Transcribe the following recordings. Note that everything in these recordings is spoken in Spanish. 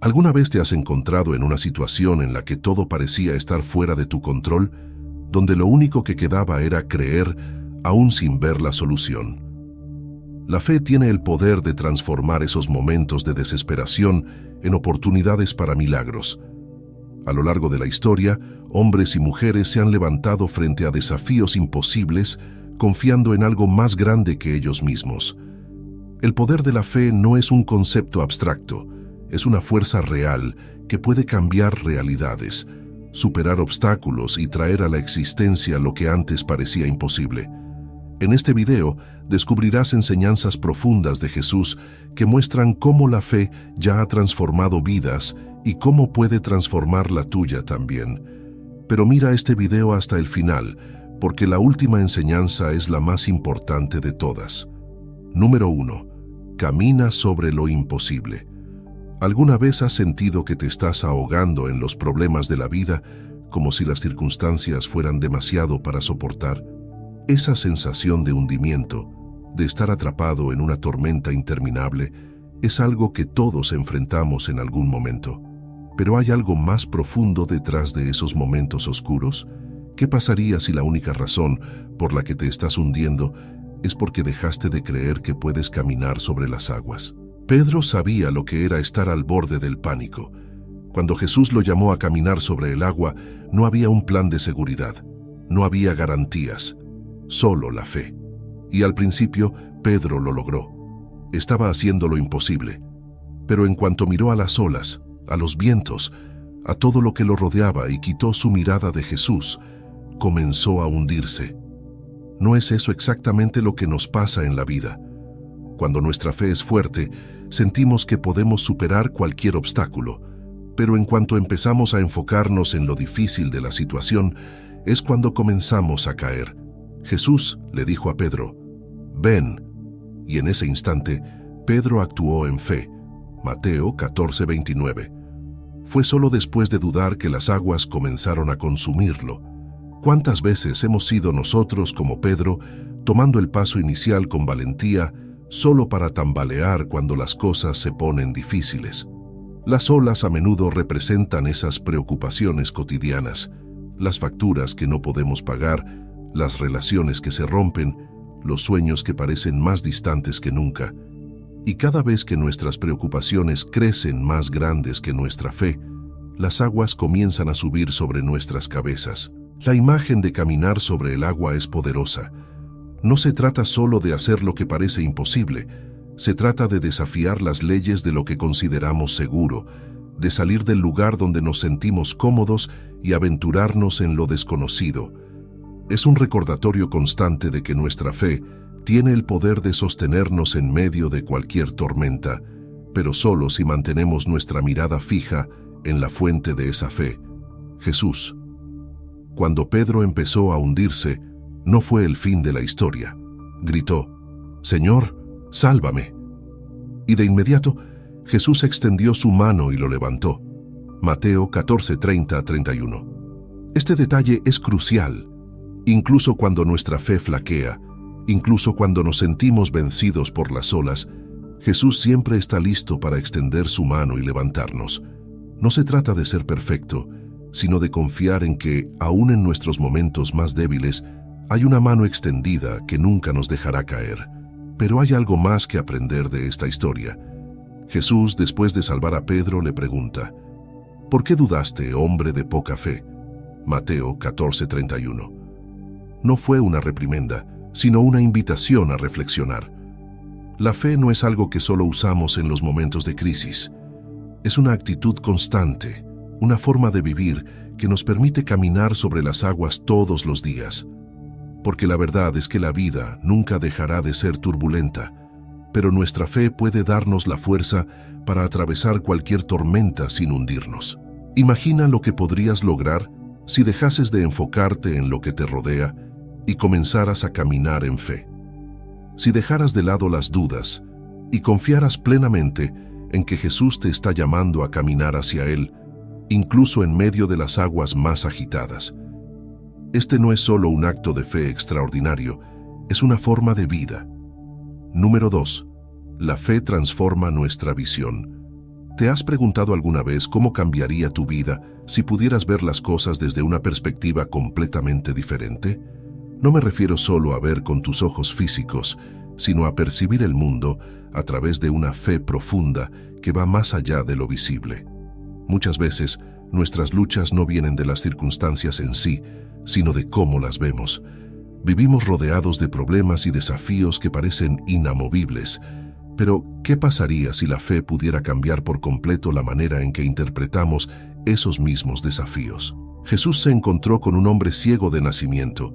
¿Alguna vez te has encontrado en una situación en la que todo parecía estar fuera de tu control, donde lo único que quedaba era creer, aún sin ver la solución? La fe tiene el poder de transformar esos momentos de desesperación en oportunidades para milagros. A lo largo de la historia, hombres y mujeres se han levantado frente a desafíos imposibles, confiando en algo más grande que ellos mismos. El poder de la fe no es un concepto abstracto, es una fuerza real que puede cambiar realidades, superar obstáculos y traer a la existencia lo que antes parecía imposible. En este video descubrirás enseñanzas profundas de Jesús que muestran cómo la fe ya ha transformado vidas y cómo puede transformar la tuya también. Pero mira este video hasta el final, porque la última enseñanza es la más importante de todas. Número 1. Camina sobre lo imposible. ¿Alguna vez has sentido que te estás ahogando en los problemas de la vida, como si las circunstancias fueran demasiado para soportar? Esa sensación de hundimiento, de estar atrapado en una tormenta interminable, es algo que todos enfrentamos en algún momento. ¿Pero hay algo más profundo detrás de esos momentos oscuros? ¿Qué pasaría si la única razón por la que te estás hundiendo es porque dejaste de creer que puedes caminar sobre las aguas? Pedro sabía lo que era estar al borde del pánico. Cuando Jesús lo llamó a caminar sobre el agua, no había un plan de seguridad, no había garantías, solo la fe. Y al principio, Pedro lo logró. Estaba haciendo lo imposible. Pero en cuanto miró a las olas, a los vientos, a todo lo que lo rodeaba y quitó su mirada de Jesús, comenzó a hundirse. ¿No es eso exactamente lo que nos pasa en la vida? Cuando nuestra fe es fuerte, sentimos que podemos superar cualquier obstáculo, pero en cuanto empezamos a enfocarnos en lo difícil de la situación, es cuando comenzamos a caer. Jesús le dijo a Pedro, «Ven», y en ese instante, Pedro actuó en fe. Mateo 14:29. Fue solo después de dudar que las aguas comenzaron a consumirlo. ¿Cuántas veces hemos sido nosotros como Pedro, tomando el paso inicial con valentía, solo para tambalear cuando las cosas se ponen difíciles? Las olas a menudo representan esas preocupaciones cotidianas, las facturas que no podemos pagar, las relaciones que se rompen, los sueños que parecen más distantes que nunca. Y cada vez que nuestras preocupaciones crecen más grandes que nuestra fe, las aguas comienzan a subir sobre nuestras cabezas. La imagen de caminar sobre el agua es poderosa. No se trata solo de hacer lo que parece imposible, se trata de desafiar las leyes de lo que consideramos seguro, de salir del lugar donde nos sentimos cómodos y aventurarnos en lo desconocido. Es un recordatorio constante de que nuestra fe tiene el poder de sostenernos en medio de cualquier tormenta, pero solo si mantenemos nuestra mirada fija en la fuente de esa fe, Jesús. Cuando Pedro empezó a hundirse, no fue el fin de la historia. Gritó, «Señor, sálvame». Y de inmediato, Jesús extendió su mano y lo levantó. Mateo 14:30-31. Este detalle es crucial. Incluso cuando nuestra fe flaquea, incluso cuando nos sentimos vencidos por las olas, Jesús siempre está listo para extender su mano y levantarnos. No se trata de ser perfecto, sino de confiar en que, aún en nuestros momentos más débiles, hay una mano extendida que nunca nos dejará caer. Pero hay algo más que aprender de esta historia. Jesús, después de salvar a Pedro, le pregunta, «¿Por qué dudaste, hombre de poca fe?» Mateo 14:31. No fue una reprimenda, sino una invitación a reflexionar. La fe no es algo que solo usamos en los momentos de crisis. Es una actitud constante, una forma de vivir que nos permite caminar sobre las aguas todos los días. Porque la verdad es que la vida nunca dejará de ser turbulenta, pero nuestra fe puede darnos la fuerza para atravesar cualquier tormenta sin hundirnos. Imagina lo que podrías lograr si dejases de enfocarte en lo que te rodea y comenzaras a caminar en fe. Si dejaras de lado las dudas y confiaras plenamente en que Jesús te está llamando a caminar hacia Él, incluso en medio de las aguas más agitadas. Este no es solo un acto de fe extraordinario, es una forma de vida. Número 2. La fe transforma nuestra visión. ¿Te has preguntado alguna vez cómo cambiaría tu vida si pudieras ver las cosas desde una perspectiva completamente diferente? No me refiero solo a ver con tus ojos físicos, sino a percibir el mundo a través de una fe profunda que va más allá de lo visible. Muchas veces, nuestras luchas no vienen de las circunstancias en sí, sino de cómo las vemos. Vivimos rodeados de problemas y desafíos que parecen inamovibles. Pero, ¿qué pasaría si la fe pudiera cambiar por completo la manera en que interpretamos esos mismos desafíos? Jesús se encontró con un hombre ciego de nacimiento,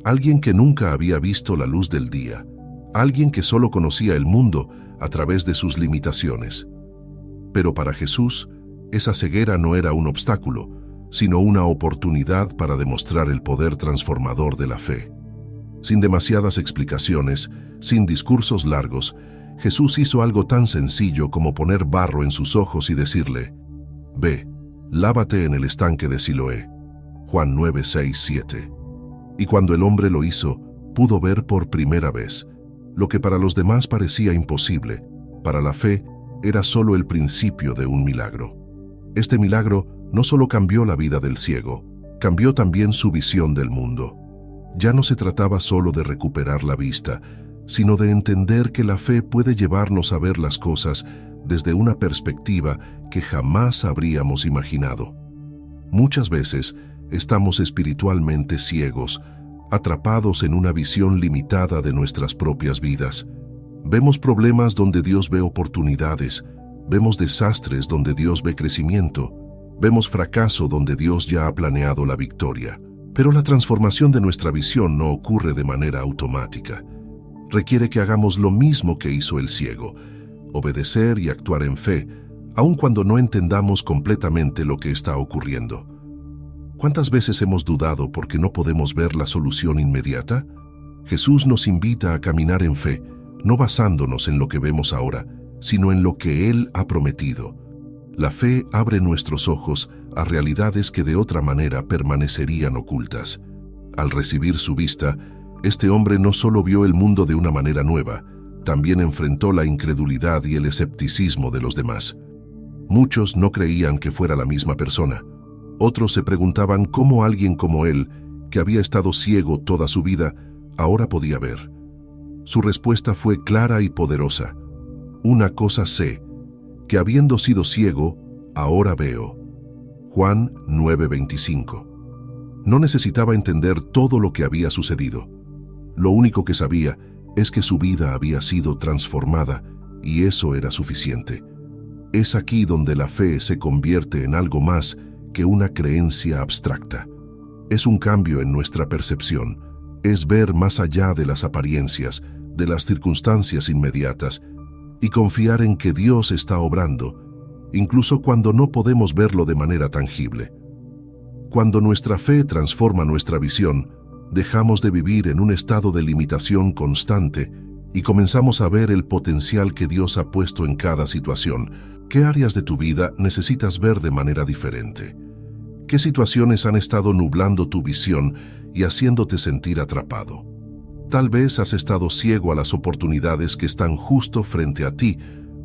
alguien que nunca había visto la luz del día, alguien que solo conocía el mundo a través de sus limitaciones. Pero para Jesús, esa ceguera no era un obstáculo, sino una oportunidad para demostrar el poder transformador de la fe. Sin demasiadas explicaciones, sin discursos largos, Jesús hizo algo tan sencillo como poner barro en sus ojos y decirle: «Ve, lávate en el estanque de Siloé». Juan 9, 6, 7. Y cuando el hombre lo hizo, pudo ver por primera vez. Lo que para los demás parecía imposible, para la fe era solo el principio de un milagro. Este milagro no solo cambió la vida del ciego, cambió también su visión del mundo. Ya no se trataba solo de recuperar la vista, sino de entender que la fe puede llevarnos a ver las cosas desde una perspectiva que jamás habríamos imaginado. Muchas veces estamos espiritualmente ciegos, atrapados en una visión limitada de nuestras propias vidas. Vemos problemas donde Dios ve oportunidades, vemos desastres donde Dios ve crecimiento, vemos fracaso donde Dios ya ha planeado la victoria. Pero la transformación de nuestra visión no ocurre de manera automática. Requiere que hagamos lo mismo que hizo el ciego, obedecer y actuar en fe, aun cuando no entendamos completamente lo que está ocurriendo. ¿Cuántas veces hemos dudado porque no podemos ver la solución inmediata? Jesús nos invita a caminar en fe, no basándonos en lo que vemos ahora, sino en lo que Él ha prometido. La fe abre nuestros ojos a realidades que de otra manera permanecerían ocultas. Al recibir su vista, este hombre no solo vio el mundo de una manera nueva, también enfrentó la incredulidad y el escepticismo de los demás. Muchos no creían que fuera la misma persona. Otros se preguntaban cómo alguien como él, que había estado ciego toda su vida, ahora podía ver. Su respuesta fue clara y poderosa. Una cosa sé, que habiendo sido ciego, ahora veo. Juan 9:25. No necesitaba entender todo lo que había sucedido. Lo único que sabía es que su vida había sido transformada y eso era suficiente. Es aquí donde la fe se convierte en algo más que una creencia abstracta. Es un cambio en nuestra percepción, es ver más allá de las apariencias, de las circunstancias inmediatas, y confiar en que Dios está obrando, incluso cuando no podemos verlo de manera tangible. Cuando nuestra fe transforma nuestra visión, dejamos de vivir en un estado de limitación constante y comenzamos a ver el potencial que Dios ha puesto en cada situación. ¿Qué áreas de tu vida necesitas ver de manera diferente? ¿Qué situaciones han estado nublando tu visión y haciéndote sentir atrapado? Tal vez has estado ciego a las oportunidades que están justo frente a ti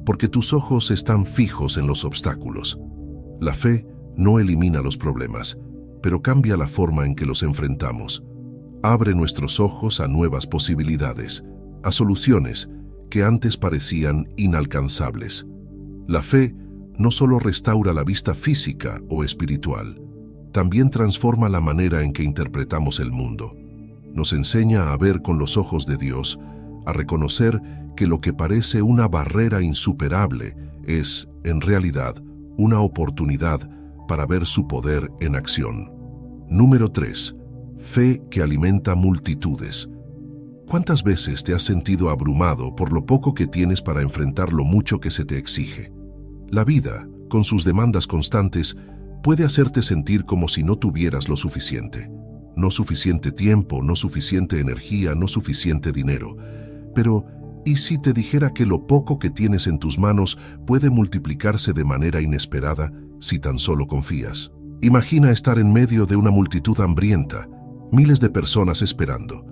porque tus ojos están fijos en los obstáculos. La fe no elimina los problemas, pero cambia la forma en que los enfrentamos. Abre nuestros ojos a nuevas posibilidades, a soluciones que antes parecían inalcanzables. La fe no solo restaura la vista física o espiritual, también transforma la manera en que interpretamos el mundo. Nos enseña a ver con los ojos de Dios, a reconocer que lo que parece una barrera insuperable es, en realidad, una oportunidad para ver su poder en acción. Número 3. Fe que alimenta multitudes. ¿Cuántas veces te has sentido abrumado por lo poco que tienes para enfrentar lo mucho que se te exige? La vida, con sus demandas constantes, puede hacerte sentir como si no tuvieras lo suficiente. No suficiente tiempo, no suficiente energía, no suficiente dinero. Pero, ¿y si te dijera que lo poco que tienes en tus manos puede multiplicarse de manera inesperada si tan solo confías? Imagina estar en medio de una multitud hambrienta, miles de personas esperando,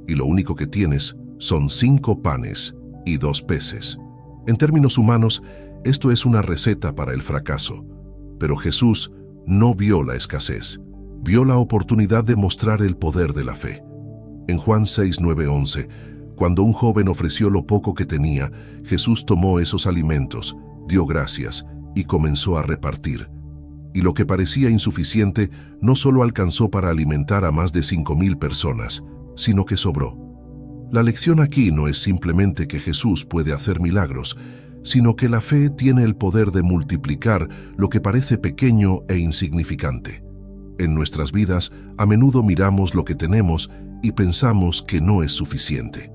y lo único que tienes son 5 panes y 2 peces. En términos humanos, esto es una receta para el fracaso. Pero Jesús no vio la escasez, vio la oportunidad de mostrar el poder de la fe. En Juan 6, 9, 11, cuando un joven ofreció lo poco que tenía, Jesús tomó esos alimentos, dio gracias y comenzó a repartir. Y lo que parecía insuficiente no solo alcanzó para alimentar a más de 5,000 personas, sino que sobró. La lección aquí no es simplemente que Jesús puede hacer milagros, sino que la fe tiene el poder de multiplicar lo que parece pequeño e insignificante. En nuestras vidas, a menudo miramos lo que tenemos y pensamos que no es suficiente.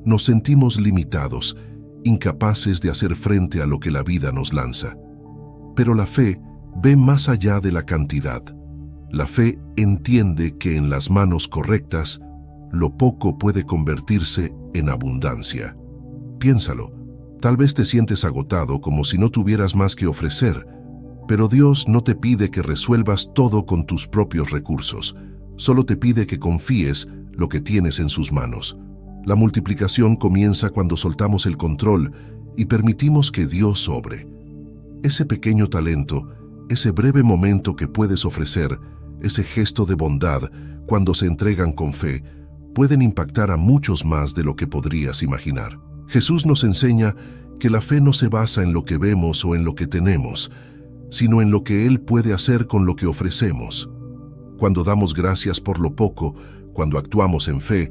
Nos sentimos limitados, incapaces de hacer frente a lo que la vida nos lanza. Pero la fe ve más allá de la cantidad. La fe entiende que en las manos correctas, lo poco puede convertirse en abundancia. Piénsalo, tal vez te sientes agotado como si no tuvieras más que ofrecer, pero Dios no te pide que resuelvas todo con tus propios recursos, solo te pide que confíes lo que tienes en sus manos. La multiplicación comienza cuando soltamos el control y permitimos que Dios obre. Ese pequeño talento, ese breve momento que puedes ofrecer, ese gesto de bondad, cuando se entregan con fe, pueden impactar a muchos más de lo que podrías imaginar. Jesús nos enseña que la fe no se basa en lo que vemos o en lo que tenemos, sino en lo que Él puede hacer con lo que ofrecemos. Cuando damos gracias por lo poco, cuando actuamos en fe,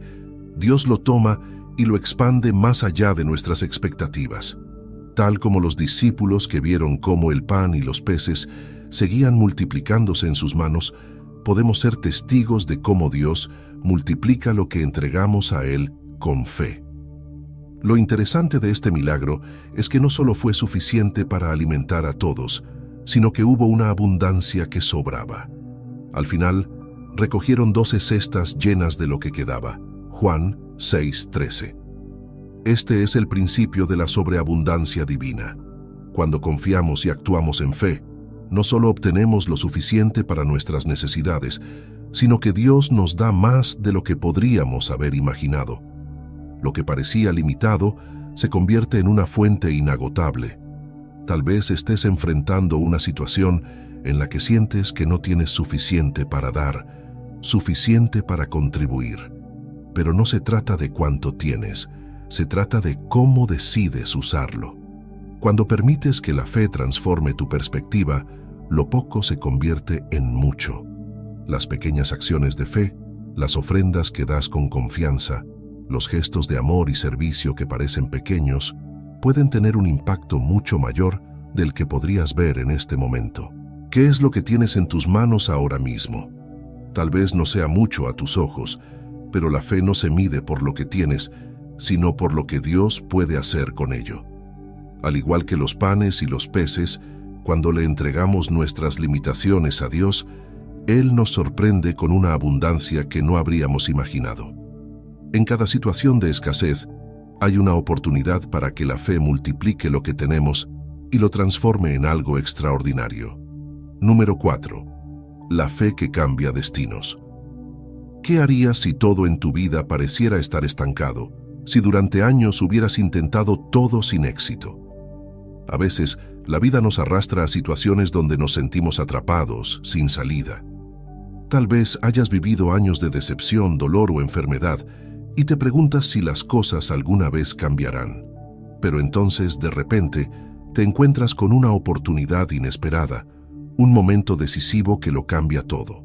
Dios lo toma y lo expande más allá de nuestras expectativas. Tal como los discípulos que vieron cómo el pan y los peces seguían multiplicándose en sus manos, podemos ser testigos de cómo Dios multiplica lo que entregamos a Él con fe. Lo interesante de este milagro es que no solo fue suficiente para alimentar a todos, sino que hubo una abundancia que sobraba. Al final, recogieron 12 cestas llenas de lo que quedaba. Juan 6:13. Este es el principio de la sobreabundancia divina. Cuando confiamos y actuamos en fe, no solo obtenemos lo suficiente para nuestras necesidades, sino que Dios nos da más de lo que podríamos haber imaginado. Lo que parecía limitado se convierte en una fuente inagotable. Tal vez estés enfrentando una situación en la que sientes que no tienes suficiente para dar, suficiente para contribuir. Pero no se trata de cuánto tienes, se trata de cómo decides usarlo. Cuando permites que la fe transforme tu perspectiva, lo poco se convierte en mucho. Las pequeñas acciones de fe, las ofrendas que das con confianza, los gestos de amor y servicio que parecen pequeños, pueden tener un impacto mucho mayor del que podrías ver en este momento. ¿Qué es lo que tienes en tus manos ahora mismo? Tal vez no sea mucho a tus ojos, pero la fe no se mide por lo que tienes, sino por lo que Dios puede hacer con ello. Al igual que los panes y los peces, cuando le entregamos nuestras limitaciones a Dios, Él nos sorprende con una abundancia que no habríamos imaginado. En cada situación de escasez, hay una oportunidad para que la fe multiplique lo que tenemos y lo transforme en algo extraordinario. Número 4. La fe que cambia destinos. ¿Qué harías si todo en tu vida pareciera estar estancado? Si durante años hubieras intentado todo sin éxito. A veces, la vida nos arrastra a situaciones donde nos sentimos atrapados, sin salida. Tal vez hayas vivido años de decepción, dolor o enfermedad y te preguntas si las cosas alguna vez cambiarán. Pero entonces, de repente, te encuentras con una oportunidad inesperada, un momento decisivo que lo cambia todo.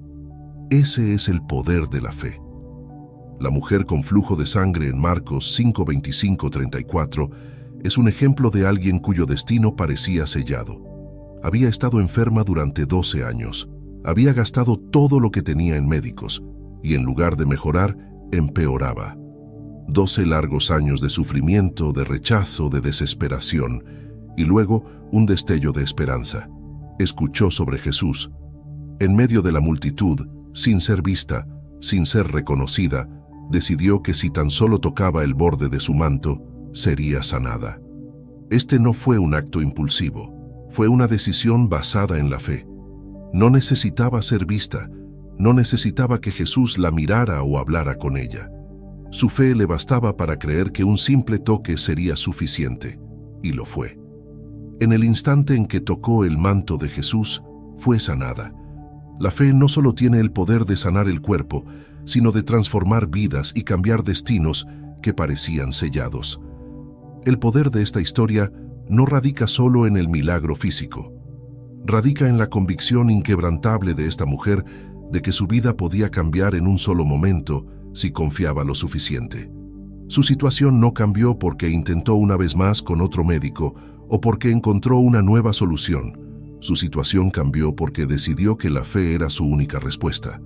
Ese es el poder de la fe. La mujer con flujo de sangre en Marcos 5:25-34 es un ejemplo de alguien cuyo destino parecía sellado. Había estado enferma durante 12 años, había gastado todo lo que tenía en médicos y en lugar de mejorar, empeoraba. 12 largos años de sufrimiento, de rechazo, de desesperación y luego un destello de esperanza. Escuchó sobre Jesús. En medio de la multitud, sin ser vista, sin ser reconocida, decidió que si tan solo tocaba el borde de su manto, sería sanada. Este no fue un acto impulsivo, fue una decisión basada en la fe. No necesitaba ser vista, no necesitaba que Jesús la mirara o hablara con ella. Su fe le bastaba para creer que un simple toque sería suficiente, y lo fue. En el instante en que tocó el manto de Jesús, fue sanada. La fe no solo tiene el poder de sanar el cuerpo, sino de transformar vidas y cambiar destinos que parecían sellados. El poder de esta historia no radica solo en el milagro físico. Radica en la convicción inquebrantable de esta mujer de que su vida podía cambiar en un solo momento si confiaba lo suficiente. Su situación no cambió porque intentó una vez más con otro médico o porque encontró una nueva solución. Su situación cambió porque decidió que la fe era su única respuesta.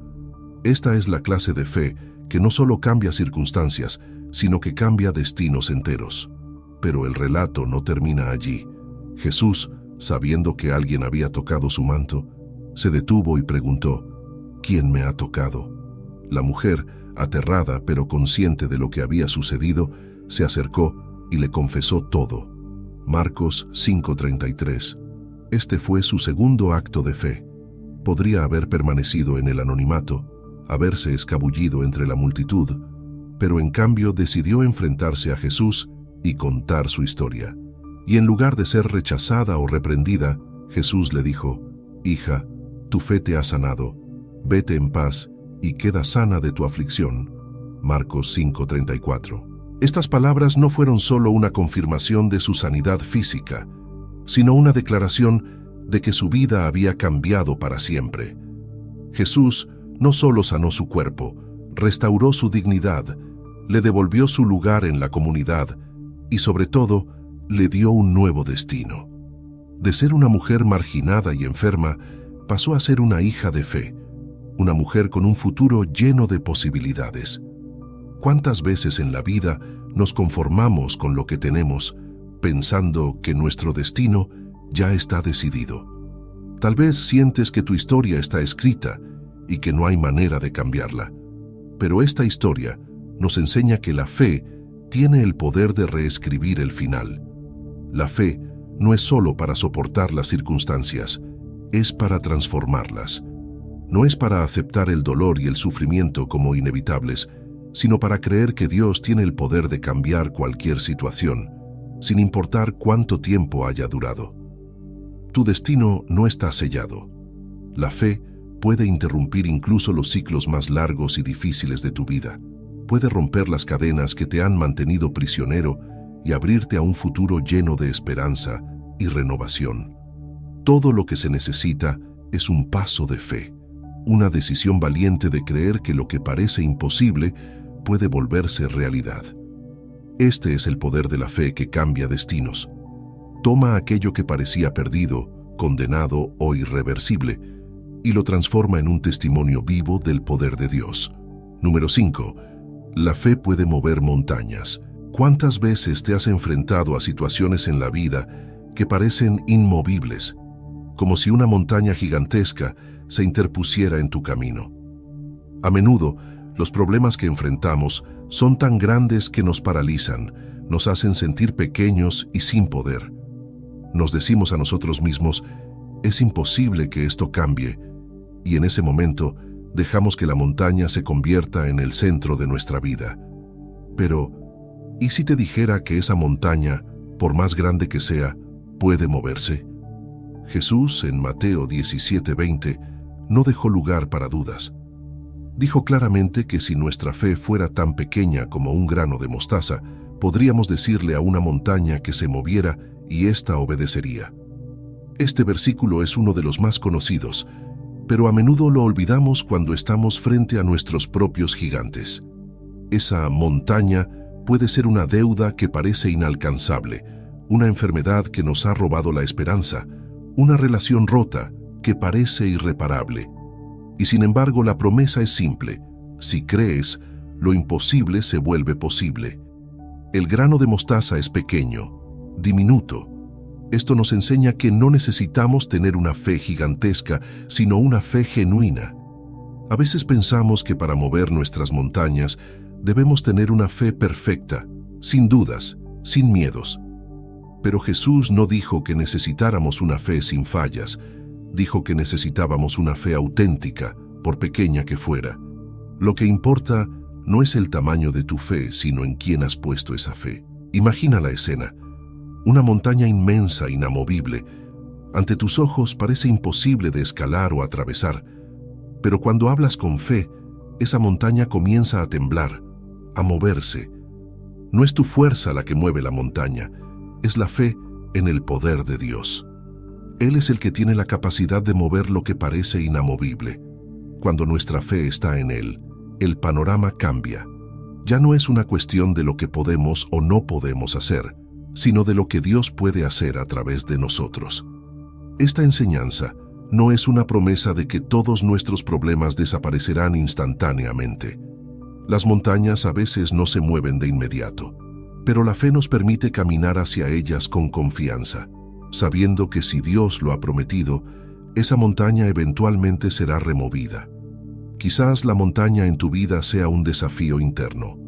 Esta es la clase de fe que no solo cambia circunstancias, sino que cambia destinos enteros. Pero el relato no termina allí. Jesús, sabiendo que alguien había tocado su manto, se detuvo y preguntó: ¿Quién me ha tocado? La mujer, aterrada pero consciente de lo que había sucedido, se acercó y le confesó todo. Marcos 5:33. Este fue su segundo acto de fe. Podría haber permanecido en el anonimato, haberse escabullido entre la multitud, pero en cambio decidió enfrentarse a Jesús y contar su historia. Y en lugar de ser rechazada o reprendida, Jesús le dijo: «Hija, tu fe te ha sanado. Vete en paz y queda sana de tu aflicción». Marcos 5:34. Estas palabras no fueron solo una confirmación de su sanidad física, sino una declaración de que su vida había cambiado para siempre. Jesús no solo sanó su cuerpo, restauró su dignidad, le devolvió su lugar en la comunidad y, sobre todo, le dio un nuevo destino. De ser una mujer marginada y enferma, pasó a ser una hija de fe, una mujer con un futuro lleno de posibilidades. ¿Cuántas veces en la vida nos conformamos con lo que tenemos, pensando que nuestro destino ya está decidido? Tal vez sientes que tu historia está escrita y que no hay manera de cambiarla. Pero esta historia nos enseña que la fe tiene el poder de reescribir el final. La fe no es solo para soportar las circunstancias, es para transformarlas. No es para aceptar el dolor y el sufrimiento como inevitables, sino para creer que Dios tiene el poder de cambiar cualquier situación, sin importar cuánto tiempo haya durado. Tu destino no está sellado. La fe puede interrumpir incluso los ciclos más largos y difíciles de tu vida. Puede romper las cadenas que te han mantenido prisionero y abrirte a un futuro lleno de esperanza y renovación. Todo lo que se necesita es un paso de fe, una decisión valiente de creer que lo que parece imposible puede volverse realidad. Este es el poder de la fe que cambia destinos. Toma aquello que parecía perdido, condenado o irreversible y lo transforma en un testimonio vivo del poder de Dios. Número 5. La fe puede mover montañas. ¿Cuántas veces te has enfrentado a situaciones en la vida que parecen inmovibles, como si una montaña gigantesca se interpusiera en tu camino? A menudo, los problemas que enfrentamos son tan grandes que nos paralizan, nos hacen sentir pequeños y sin poder. Nos decimos a nosotros mismos: es imposible que esto cambie, y en ese momento dejamos que la montaña se convierta en el centro de nuestra vida. Pero, ¿y si te dijera que esa montaña, por más grande que sea, puede moverse? Jesús, en Mateo 17:20, no dejó lugar para dudas. Dijo claramente que si nuestra fe fuera tan pequeña como un grano de mostaza, podríamos decirle a una montaña que se moviera y ésta obedecería. Este versículo es uno de los más conocidos, pero a menudo lo olvidamos cuando estamos frente a nuestros propios gigantes. Esa montaña puede ser una deuda que parece inalcanzable, una enfermedad que nos ha robado la esperanza, una relación rota que parece irreparable. Y sin embargo, la promesa es simple: si crees, lo imposible se vuelve posible. El grano de mostaza es pequeño, diminuto. Esto nos enseña que no necesitamos tener una fe gigantesca, sino una fe genuina. A veces pensamos que para mover nuestras montañas debemos tener una fe perfecta, sin dudas, sin miedos. Pero Jesús no dijo que necesitáramos una fe sin fallas. Dijo que necesitábamos una fe auténtica, por pequeña que fuera. Lo que importa no es el tamaño de tu fe, sino en quién has puesto esa fe. Imagina la escena. una montaña inmensa, inamovible. Ante tus ojos parece imposible de escalar o atravesar, pero cuando hablas con fe, esa montaña comienza a temblar, a moverse. No es tu fuerza la que mueve la montaña, es la fe en el poder de Dios. Él es el que tiene la capacidad de mover lo que parece inamovible. Cuando nuestra fe está en Él, el panorama cambia. Ya no es una cuestión de lo que podemos o no podemos hacer, sino de lo que Dios puede hacer a través de nosotros. Esta enseñanza no es una promesa de que todos nuestros problemas desaparecerán instantáneamente. Las montañas a veces no se mueven de inmediato, pero la fe nos permite caminar hacia ellas con confianza, sabiendo que si Dios lo ha prometido, esa montaña eventualmente será removida. Quizás la montaña en tu vida sea un desafío interno,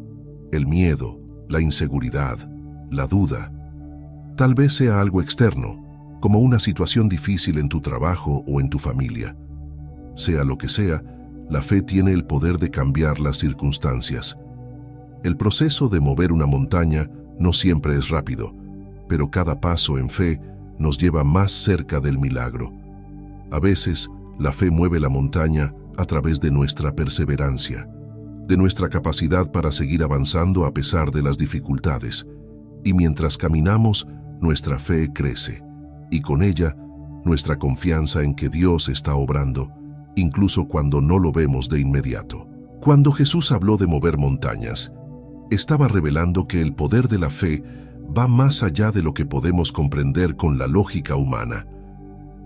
el miedo, la inseguridad, la duda. Tal vez sea algo externo, como una situación difícil en tu trabajo o en tu familia. Sea lo que sea, la fe tiene el poder de cambiar las circunstancias. El proceso de mover una montaña no siempre es rápido, pero cada paso en fe nos lleva más cerca del milagro. A veces, la fe mueve la montaña a través de nuestra perseverancia, de nuestra capacidad para seguir avanzando a pesar de las dificultades. Y mientras caminamos, nuestra fe crece, y con ella, nuestra confianza en que Dios está obrando, incluso cuando no lo vemos de inmediato. Cuando Jesús habló de mover montañas, estaba revelando que el poder de la fe va más allá de lo que podemos comprender con la lógica humana.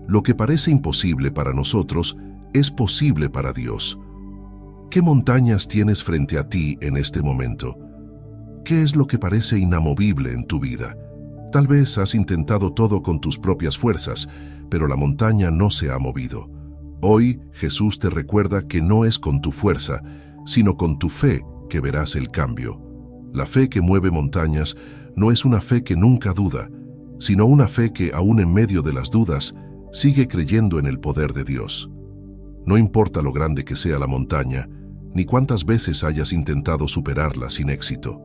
Lo que parece imposible para nosotros es posible para Dios. ¿Qué montañas tienes frente a ti en este momento? ¿Qué es lo que parece inamovible en tu vida? Tal vez has intentado todo con tus propias fuerzas, pero la montaña no se ha movido. Hoy Jesús te recuerda que no es con tu fuerza, sino con tu fe que verás el cambio. La fe que mueve montañas no es una fe que nunca duda, sino una fe que, aún en medio de las dudas, sigue creyendo en el poder de Dios. No importa lo grande que sea la montaña, ni cuántas veces hayas intentado superarla sin éxito.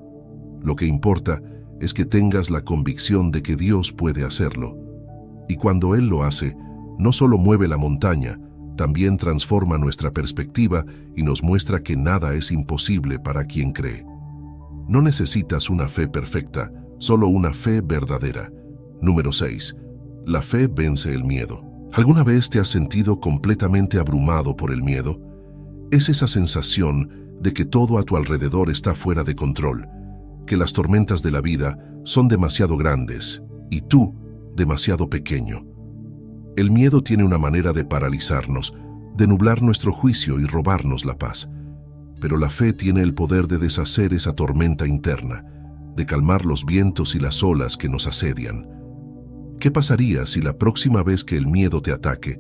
Lo que importa es que tengas la convicción de que Dios puede hacerlo. Y cuando Él lo hace, no solo mueve la montaña, también transforma nuestra perspectiva y nos muestra que nada es imposible para quien cree. No necesitas una fe perfecta, solo una fe verdadera. Número 6. La fe vence el miedo. ¿Alguna vez te has sentido completamente abrumado por el miedo? Es esa sensación de que todo a tu alrededor está fuera de control, que las tormentas de la vida son demasiado grandes y tú demasiado pequeño. El miedo tiene una manera de paralizarnos, de nublar nuestro juicio y robarnos la paz. Pero la fe tiene el poder de deshacer esa tormenta interna, de calmar los vientos y las olas que nos asedian. ¿Qué pasaría si la próxima vez que el miedo te ataque,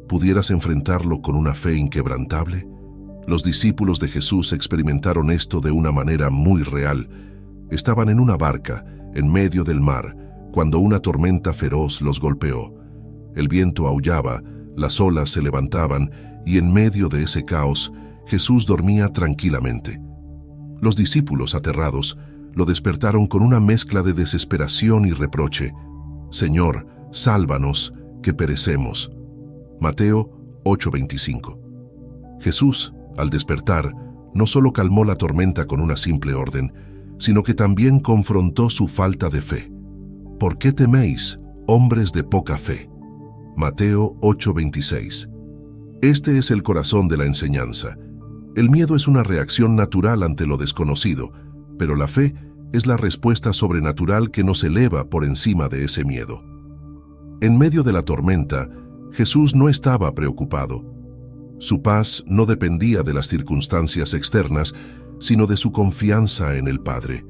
pudieras enfrentarlo con una fe inquebrantable? Los discípulos de Jesús experimentaron esto de una manera muy real. Estaban en una barca, en medio del mar, cuando una tormenta feroz los golpeó. El viento aullaba, las olas se levantaban, y en medio de ese caos, Jesús dormía tranquilamente. Los discípulos, aterrados, lo despertaron con una mezcla de desesperación y reproche. «Señor, sálvanos, que perecemos». Mateo 8:25. Jesús, al despertar, no solo calmó la tormenta con una simple orden, sino que también confrontó su falta de fe. «¿Por qué teméis, hombres de poca fe?» Mateo 8:26. Este es el corazón de la enseñanza. El miedo es una reacción natural ante lo desconocido, pero la fe es la respuesta sobrenatural que nos eleva por encima de ese miedo. En medio de la tormenta, Jesús no estaba preocupado. Su paz no dependía de las circunstancias externas, sino de su confianza en el Padre.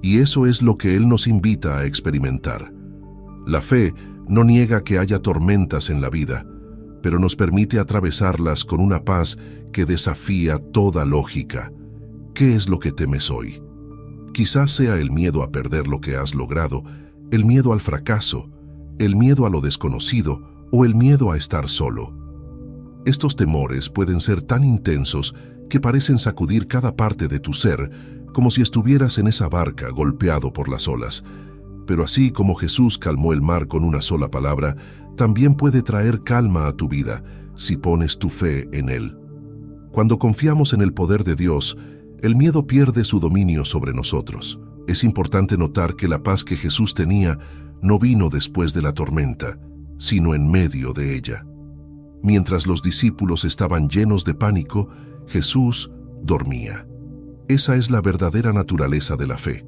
Y eso es lo que Él nos invita a experimentar. La fe no niega que haya tormentas en la vida, pero nos permite atravesarlas con una paz que desafía toda lógica. ¿Qué es lo que temes hoy? Quizás sea el miedo a perder lo que has logrado, el miedo al fracaso, el miedo a lo desconocido o el miedo a estar solo. Estos temores pueden ser tan intensos que parecen sacudir cada parte de tu ser, como si estuvieras en esa barca golpeado por las olas. Pero así como Jesús calmó el mar con una sola palabra, también puede traer calma a tu vida si pones tu fe en Él. Cuando confiamos en el poder de Dios, el miedo pierde su dominio sobre nosotros. Es importante notar que la paz que Jesús tenía no vino después de la tormenta, sino en medio de ella. Mientras los discípulos estaban llenos de pánico, Jesús dormía. Esa es la verdadera naturaleza de la fe.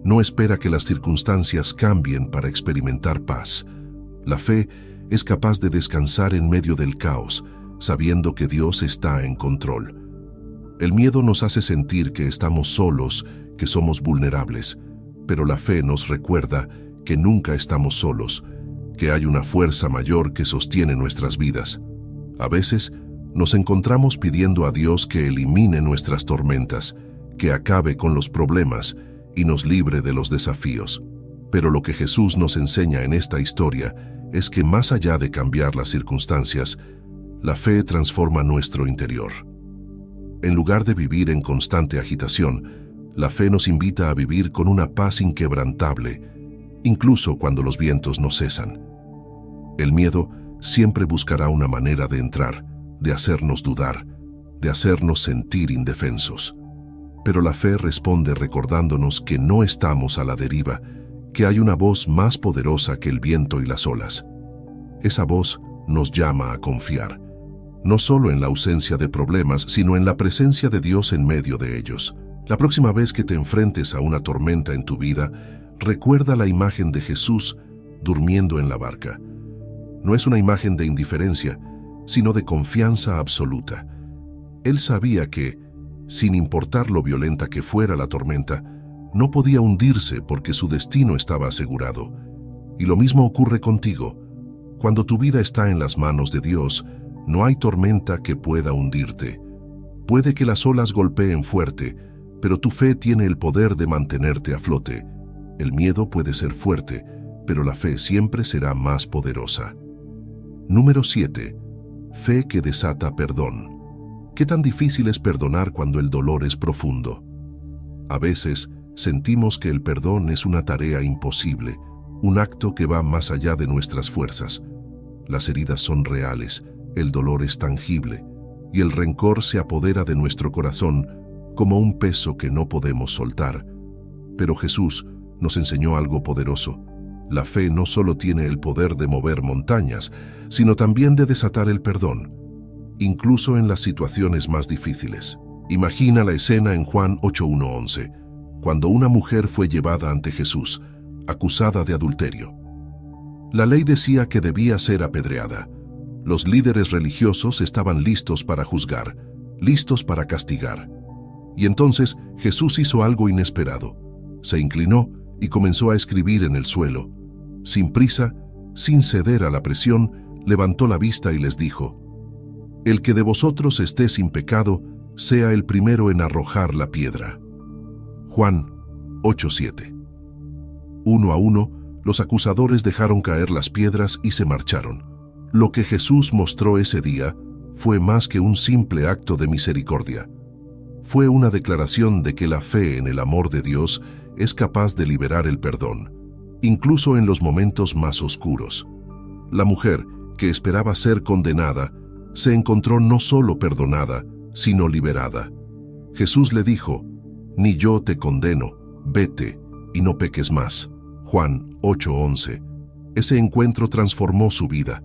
No espera que las circunstancias cambien para experimentar paz. La fe es capaz de descansar en medio del caos, sabiendo que Dios está en control. El miedo nos hace sentir que estamos solos, que somos vulnerables, pero la fe nos recuerda que nunca estamos solos, que hay una fuerza mayor que sostiene nuestras vidas. A veces nos encontramos pidiendo a Dios que elimine nuestras tormentas, que acabe con los problemas y nos libre de los desafíos. Pero lo que Jesús nos enseña en esta historia es que más allá de cambiar las circunstancias, la fe transforma nuestro interior. En lugar de vivir en constante agitación, la fe nos invita a vivir con una paz inquebrantable, incluso cuando los vientos no cesan. El miedo siempre buscará una manera de entrar, de hacernos dudar, de hacernos sentir indefensos. Pero la fe responde recordándonos que no estamos a la deriva, que hay una voz más poderosa que el viento y las olas. Esa voz nos llama a confiar, no solo en la ausencia de problemas, sino en la presencia de Dios en medio de ellos. La próxima vez que te enfrentes a una tormenta en tu vida, recuerda la imagen de Jesús durmiendo en la barca. No es una imagen de indiferencia, sino de confianza absoluta. Él sabía que, sin importar lo violenta que fuera la tormenta, no podía hundirse porque su destino estaba asegurado. Y lo mismo ocurre contigo. Cuando tu vida está en las manos de Dios, no hay tormenta que pueda hundirte. Puede que las olas golpeen fuerte, pero tu fe tiene el poder de mantenerte a flote. El miedo puede ser fuerte, pero la fe siempre será más poderosa. Número 7. Fe que desata perdón. ¿Qué tan difícil es perdonar cuando el dolor es profundo? A veces sentimos que el perdón es una tarea imposible, un acto que va más allá de nuestras fuerzas. Las heridas son reales, el dolor es tangible, y el rencor se apodera de nuestro corazón como un peso que no podemos soltar. Pero Jesús nos enseñó algo poderoso. La fe no solo tiene el poder de mover montañas, sino también de desatar el perdón, incluso en las situaciones más difíciles. Imagina la escena en Juan 8:1-11, cuando una mujer fue llevada ante Jesús, acusada de adulterio. La ley decía que debía ser apedreada. Los líderes religiosos estaban listos para juzgar, listos para castigar. Y entonces Jesús hizo algo inesperado. Se inclinó y comenzó a escribir en el suelo. Sin prisa, sin ceder a la presión, levantó la vista y les dijo: «El que de vosotros esté sin pecado, sea el primero en arrojar la piedra». Juan 8:7. Uno a uno, los acusadores dejaron caer las piedras y se marcharon. Lo que Jesús mostró ese día fue más que un simple acto de misericordia. Fue una declaración de que la fe en el amor de Dios es capaz de liberar el perdón, incluso en los momentos más oscuros. La mujer, que esperaba ser condenada, se encontró no solo perdonada, sino liberada. Jesús le dijo: «Ni yo te condeno, vete y no peques más». Juan 8:11. Ese encuentro transformó su vida.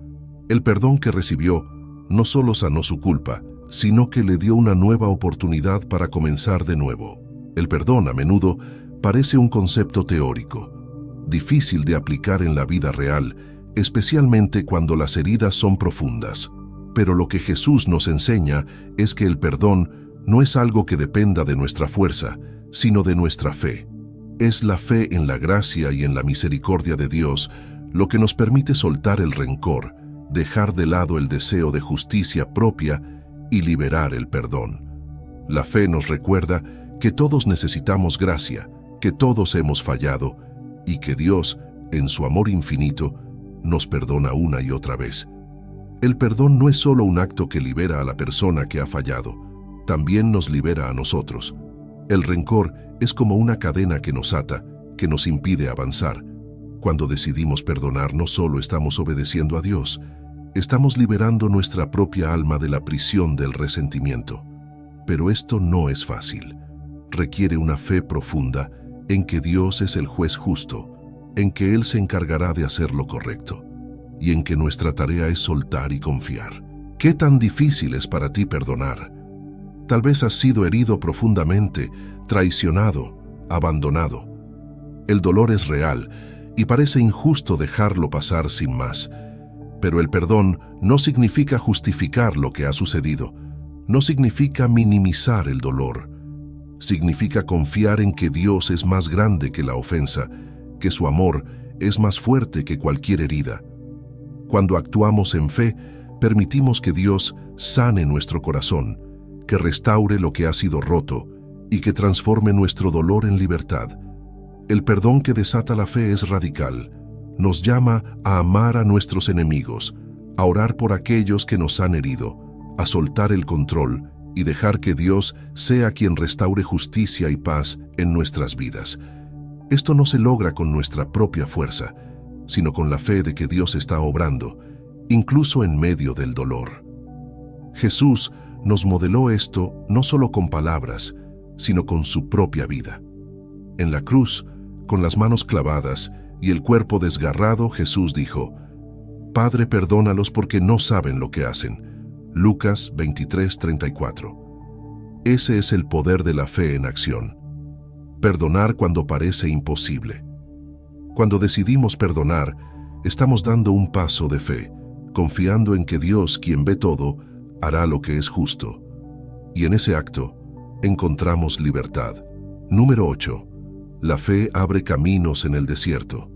El perdón que recibió no solo sanó su culpa, sino que le dio una nueva oportunidad para comenzar de nuevo. El perdón a menudo parece un concepto teórico, difícil de aplicar en la vida real, especialmente cuando las heridas son profundas. Pero lo que Jesús nos enseña es que el perdón no es algo que dependa de nuestra fuerza, sino de nuestra fe. Es la fe en la gracia y en la misericordia de Dios lo que nos permite soltar el rencor, dejar de lado el deseo de justicia propia y liberar el perdón. La fe nos recuerda que todos necesitamos gracia, que todos hemos fallado y que Dios, en su amor infinito, nos perdona una y otra vez. El perdón no es solo un acto que libera a la persona que ha fallado, también nos libera a nosotros. El rencor es como una cadena que nos ata, que nos impide avanzar. Cuando decidimos perdonar, no solo estamos obedeciendo a Dios, estamos liberando nuestra propia alma de la prisión del resentimiento. Pero esto no es fácil. Requiere una fe profunda en que Dios es el juez justo, en que Él se encargará de hacer lo correcto, y en que nuestra tarea es soltar y confiar. ¿Qué tan difícil es para ti perdonar? Tal vez has sido herido profundamente, traicionado, abandonado. El dolor es real y parece injusto dejarlo pasar sin más. Pero el perdón no significa justificar lo que ha sucedido. No significa minimizar el dolor. Significa confiar en que Dios es más grande que la ofensa, que su amor es más fuerte que cualquier herida. Cuando actuamos en fe, permitimos que Dios sane nuestro corazón, que restaure lo que ha sido roto y que transforme nuestro dolor en libertad. El perdón que desata la fe es radical. Nos llama a amar a nuestros enemigos, a orar por aquellos que nos han herido, a soltar el control y dejar que Dios sea quien restaure justicia y paz en nuestras vidas. Esto no se logra con nuestra propia fuerza, sino con la fe de que Dios está obrando, incluso en medio del dolor. Jesús nos modeló esto no solo con palabras, sino con su propia vida. En la cruz, con las manos clavadas y el cuerpo desgarrado, Jesús dijo: «Padre, perdónalos porque no saben lo que hacen». Lucas 23:34. Ese es el poder de la fe en acción. Perdonar cuando parece imposible. Cuando decidimos perdonar, estamos dando un paso de fe, confiando en que Dios, quien ve todo, hará lo que es justo. Y en ese acto, encontramos libertad. Número 8. La fe abre caminos en el desierto.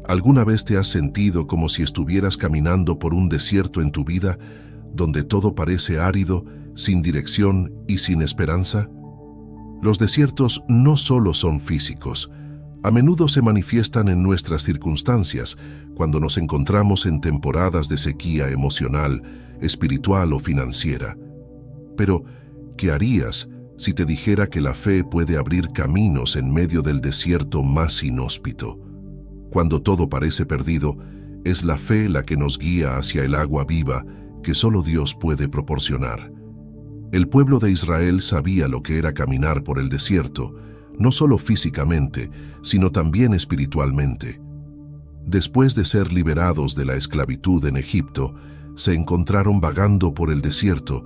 ¿Alguna vez te has sentido como si estuvieras caminando por un desierto en tu vida, donde todo parece árido, sin dirección y sin esperanza? Los desiertos no solo son físicos, a menudo se manifiestan en nuestras circunstancias, cuando nos encontramos en temporadas de sequía emocional, espiritual o financiera. Pero, ¿qué harías si te dijera que la fe puede abrir caminos en medio del desierto más inhóspito? Cuando todo parece perdido, es la fe la que nos guía hacia el agua viva que solo Dios puede proporcionar. El pueblo de Israel sabía lo que era caminar por el desierto, no solo físicamente, sino también espiritualmente. Después de ser liberados de la esclavitud en Egipto, se encontraron vagando por el desierto,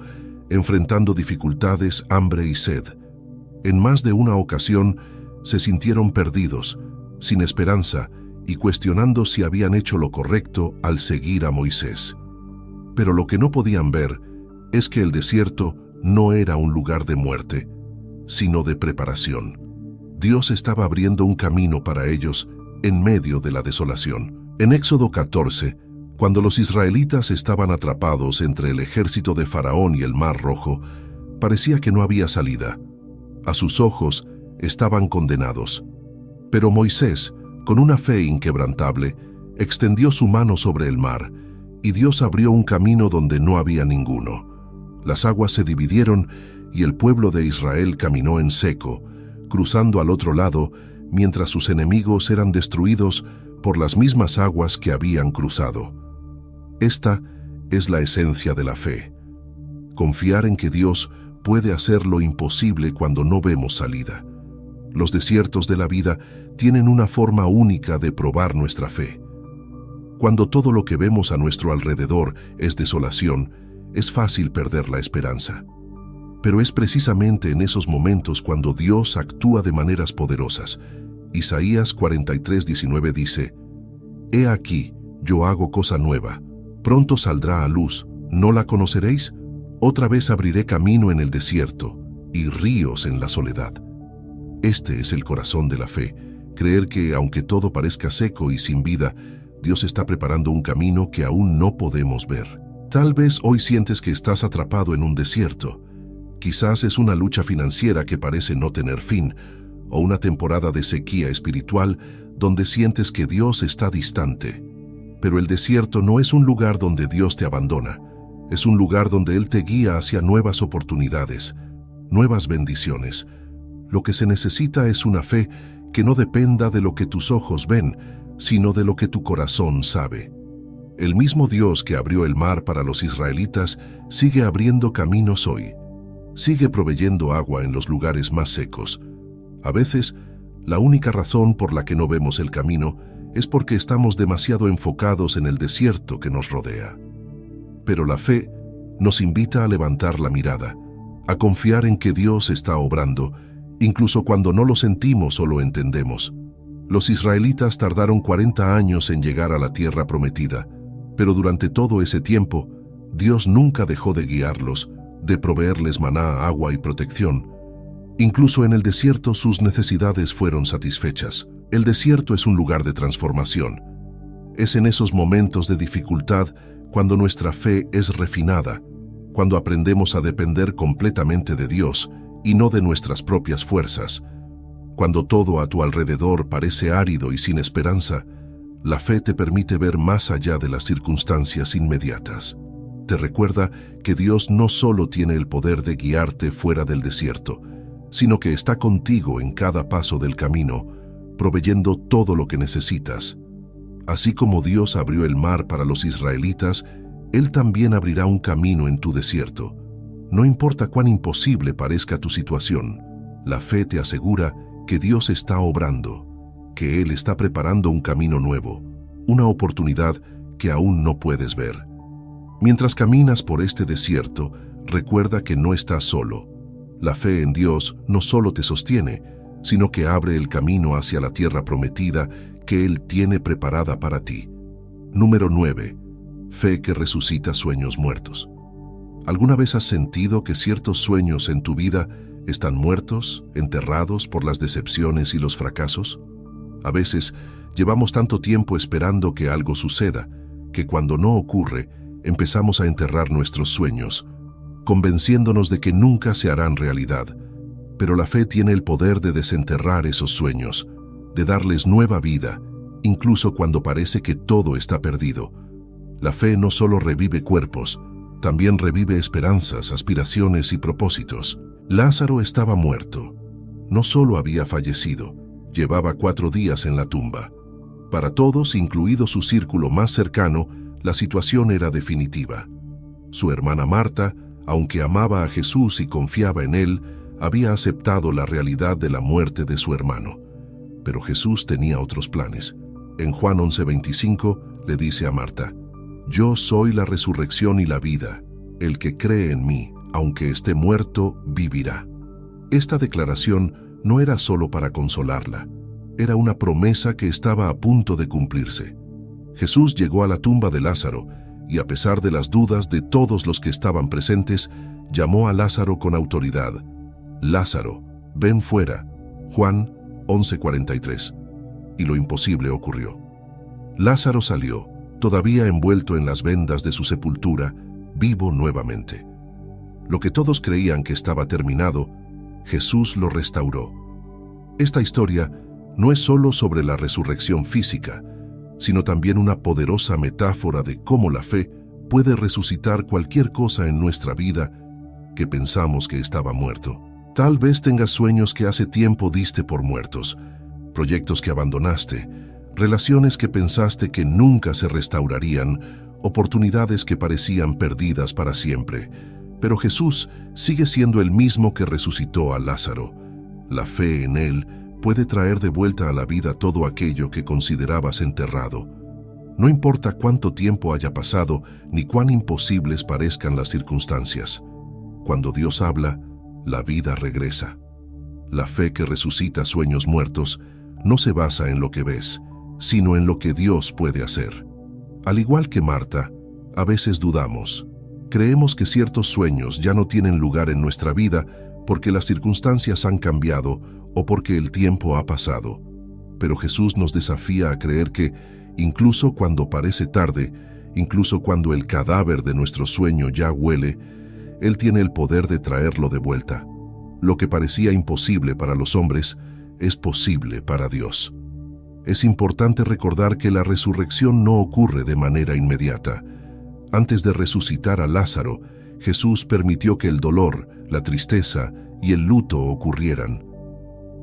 enfrentando dificultades, hambre y sed. En más de una ocasión, se sintieron perdidos, sin esperanza y cuestionando si habían hecho lo correcto al seguir a Moisés. Pero lo que no podían ver es que el desierto no era un lugar de muerte, sino de preparación. Dios estaba abriendo un camino para ellos en medio de la desolación. En Éxodo 14, cuando los israelitas estaban atrapados entre el ejército de Faraón y el Mar Rojo, parecía que no había salida. A sus ojos estaban condenados. Pero Moisés, con una fe inquebrantable, extendió su mano sobre el mar, y Dios abrió un camino donde no había ninguno. Las aguas se dividieron y el pueblo de Israel caminó en seco, cruzando al otro lado, mientras sus enemigos eran destruidos por las mismas aguas que habían cruzado. Esta es la esencia de la fe. Confiar en que Dios puede hacer lo imposible cuando no vemos salida. Los desiertos de la vida tienen una forma única de probar nuestra fe. Cuando todo lo que vemos a nuestro alrededor es desolación, es fácil perder la esperanza. Pero es precisamente en esos momentos cuando Dios actúa de maneras poderosas. Isaías 43:19 dice: «He aquí, yo hago cosa nueva, pronto saldrá a luz, ¿no la conoceréis? Otra vez abriré camino en el desierto y ríos en la soledad». Este es el corazón de la fe, creer que aunque todo parezca seco y sin vida, Dios está preparando un camino que aún no podemos ver. Tal vez hoy sientes que estás atrapado en un desierto. Quizás es una lucha financiera que parece no tener fin, o una temporada de sequía espiritual donde sientes que Dios está distante. Pero el desierto no es un lugar donde Dios te abandona, es un lugar donde Él te guía hacia nuevas oportunidades, nuevas bendiciones. Lo que se necesita es una fe que no dependa de lo que tus ojos ven, sino de lo que tu corazón sabe. El mismo Dios que abrió el mar para los israelitas sigue abriendo caminos hoy. Sigue proveyendo agua en los lugares más secos. A veces, la única razón por la que no vemos el camino es porque estamos demasiado enfocados en el desierto que nos rodea. Pero la fe nos invita a levantar la mirada, a confiar en que Dios está obrando, incluso cuando no lo sentimos o lo entendemos. Los israelitas tardaron 40 años en llegar a la tierra prometida, pero durante todo ese tiempo, Dios nunca dejó de guiarlos, de proveerles maná, agua y protección. Incluso en el desierto sus necesidades fueron satisfechas. El desierto es un lugar de transformación. Es en esos momentos de dificultad cuando nuestra fe es refinada, cuando aprendemos a depender completamente de Dios y no de nuestras propias fuerzas. Cuando todo a tu alrededor parece árido y sin esperanza, la fe te permite ver más allá de las circunstancias inmediatas. Te recuerda que Dios no solo tiene el poder de guiarte fuera del desierto, sino que está contigo en cada paso del camino, proveyendo todo lo que necesitas. Así como Dios abrió el mar para los israelitas, Él también abrirá un camino en tu desierto. No importa cuán imposible parezca tu situación, la fe te asegura que Dios está obrando, que Él está preparando un camino nuevo, una oportunidad que aún no puedes ver. Mientras caminas por este desierto, recuerda que no estás solo. La fe en Dios no solo te sostiene, sino que abre el camino hacia la tierra prometida que Él tiene preparada para ti. Número 9. Fe que resucita sueños muertos. ¿Alguna vez has sentido que ciertos sueños en tu vida están muertos, enterrados por las decepciones y los fracasos? A veces, llevamos tanto tiempo esperando que algo suceda, que cuando no ocurre, empezamos a enterrar nuestros sueños, convenciéndonos de que nunca se harán realidad. Pero la fe tiene el poder de desenterrar esos sueños, de darles nueva vida, incluso cuando parece que todo está perdido. La fe no solo revive cuerpos, también revive esperanzas, aspiraciones y propósitos. Lázaro estaba muerto. No solo había fallecido, llevaba 4 días en la tumba. Para todos, incluido su círculo más cercano, la situación era definitiva. Su hermana Marta, aunque amaba a Jesús y confiaba en él, había aceptado la realidad de la muerte de su hermano. Pero Jesús tenía otros planes. En Juan 11:25 le dice a Marta: «Yo soy la resurrección y la vida. El que cree en mí, aunque esté muerto, vivirá». Esta declaración no era solo para consolarla, era una promesa que estaba a punto de cumplirse. Jesús llegó a la tumba de Lázaro y, a pesar de las dudas de todos los que estaban presentes, llamó a Lázaro con autoridad: «Lázaro, ven fuera». Juan 11:43. Y lo imposible ocurrió. Lázaro salió, todavía envuelto en las vendas de su sepultura, vivo nuevamente. Lo que todos creían que estaba terminado, Jesús lo restauró. Esta historia no es solo sobre la resurrección física, sino también una poderosa metáfora de cómo la fe puede resucitar cualquier cosa en nuestra vida que pensamos que estaba muerto. Tal vez tengas sueños que hace tiempo diste por muertos, proyectos que abandonaste, relaciones que pensaste que nunca se restaurarían, oportunidades que parecían perdidas para siempre. Pero Jesús sigue siendo el mismo que resucitó a Lázaro. La fe en Él puede traer de vuelta a la vida todo aquello que considerabas enterrado. No importa cuánto tiempo haya pasado ni cuán imposibles parezcan las circunstancias. Cuando Dios habla, la vida regresa. La fe que resucita sueños muertos no se basa en lo que ves, sino en lo que Dios puede hacer. Al igual que Marta, a veces dudamos. Creemos que ciertos sueños ya no tienen lugar en nuestra vida porque las circunstancias han cambiado o porque el tiempo ha pasado. Pero Jesús nos desafía a creer que, incluso cuando parece tarde, incluso cuando el cadáver de nuestro sueño ya huele, Él tiene el poder de traerlo de vuelta. Lo que parecía imposible para los hombres es posible para Dios. Es importante recordar que la resurrección no ocurre de manera inmediata. Antes de resucitar a Lázaro, Jesús permitió que el dolor, la tristeza y el luto ocurrieran.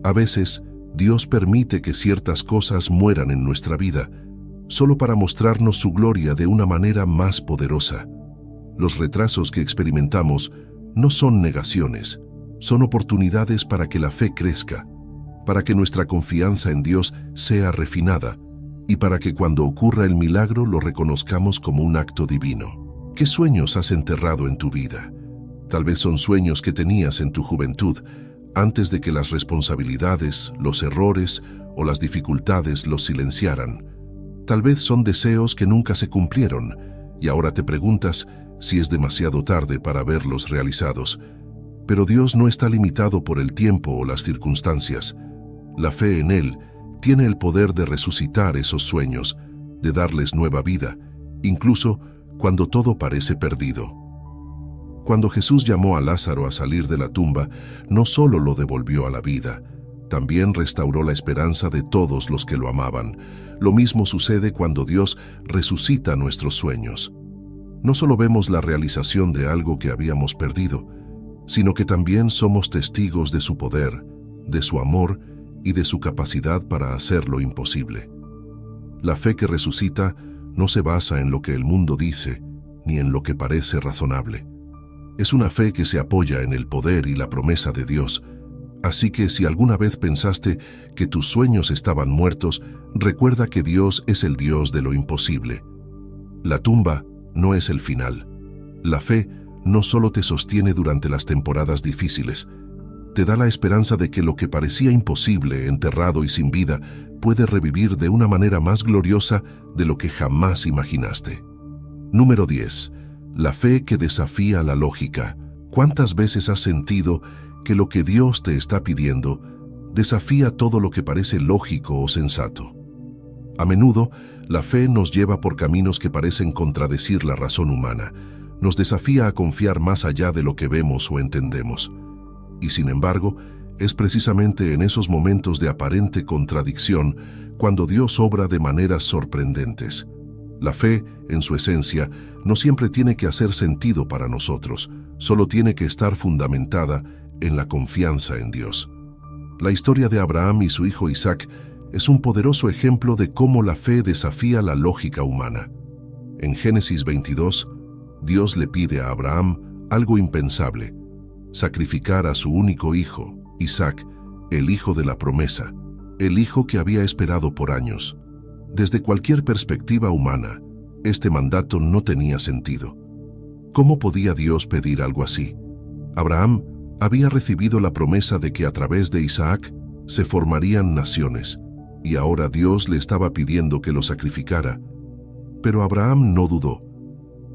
A veces, Dios permite que ciertas cosas mueran en nuestra vida, solo para mostrarnos su gloria de una manera más poderosa. Los retrasos que experimentamos no son negaciones, son oportunidades para que la fe crezca, para que nuestra confianza en Dios sea refinada y para que cuando ocurra el milagro lo reconozcamos como un acto divino. ¿Qué sueños has enterrado en tu vida? Tal vez son sueños que tenías en tu juventud, antes de que las responsabilidades, los errores o las dificultades los silenciaran. Tal vez son deseos que nunca se cumplieron y ahora te preguntas si es demasiado tarde para verlos realizados. Pero Dios no está limitado por el tiempo o las circunstancias. La fe en Él tiene el poder de resucitar esos sueños, de darles nueva vida, incluso cuando todo parece perdido. Cuando Jesús llamó a Lázaro a salir de la tumba, no solo lo devolvió a la vida, también restauró la esperanza de todos los que lo amaban. Lo mismo sucede cuando Dios resucita nuestros sueños. No solo vemos la realización de algo que habíamos perdido, sino que también somos testigos de su poder, de su amor y de su capacidad para hacer lo imposible. La fe que resucita no se basa en lo que el mundo dice, ni en lo que parece razonable. Es una fe que se apoya en el poder y la promesa de Dios. Así que si alguna vez pensaste que tus sueños estaban muertos, recuerda que Dios es el Dios de lo imposible. La tumba no es el final. La fe no solo te sostiene durante las temporadas difíciles, te da la esperanza de que lo que parecía imposible, enterrado y sin vida, puede revivir de una manera más gloriosa de lo que jamás imaginaste. Número 10. La fe que desafía la lógica. ¿Cuántas veces has sentido que lo que Dios te está pidiendo desafía todo lo que parece lógico o sensato? A menudo, la fe nos lleva por caminos que parecen contradecir la razón humana, nos desafía a confiar más allá de lo que vemos o entendemos. Y sin embargo, es precisamente en esos momentos de aparente contradicción cuando Dios obra de maneras sorprendentes. La fe, en su esencia, no siempre tiene que hacer sentido para nosotros, solo tiene que estar fundamentada en la confianza en Dios. La historia de Abraham y su hijo Isaac es un poderoso ejemplo de cómo la fe desafía la lógica humana. En Génesis 22, Dios le pide a Abraham algo impensable: sacrificar a su único hijo, Isaac, el hijo de la promesa, el hijo que había esperado por años. Desde cualquier perspectiva humana, este mandato no tenía sentido. ¿Cómo podía Dios pedir algo así? Abraham había recibido la promesa de que a través de Isaac se formarían naciones, y ahora Dios le estaba pidiendo que lo sacrificara. Pero Abraham no dudó.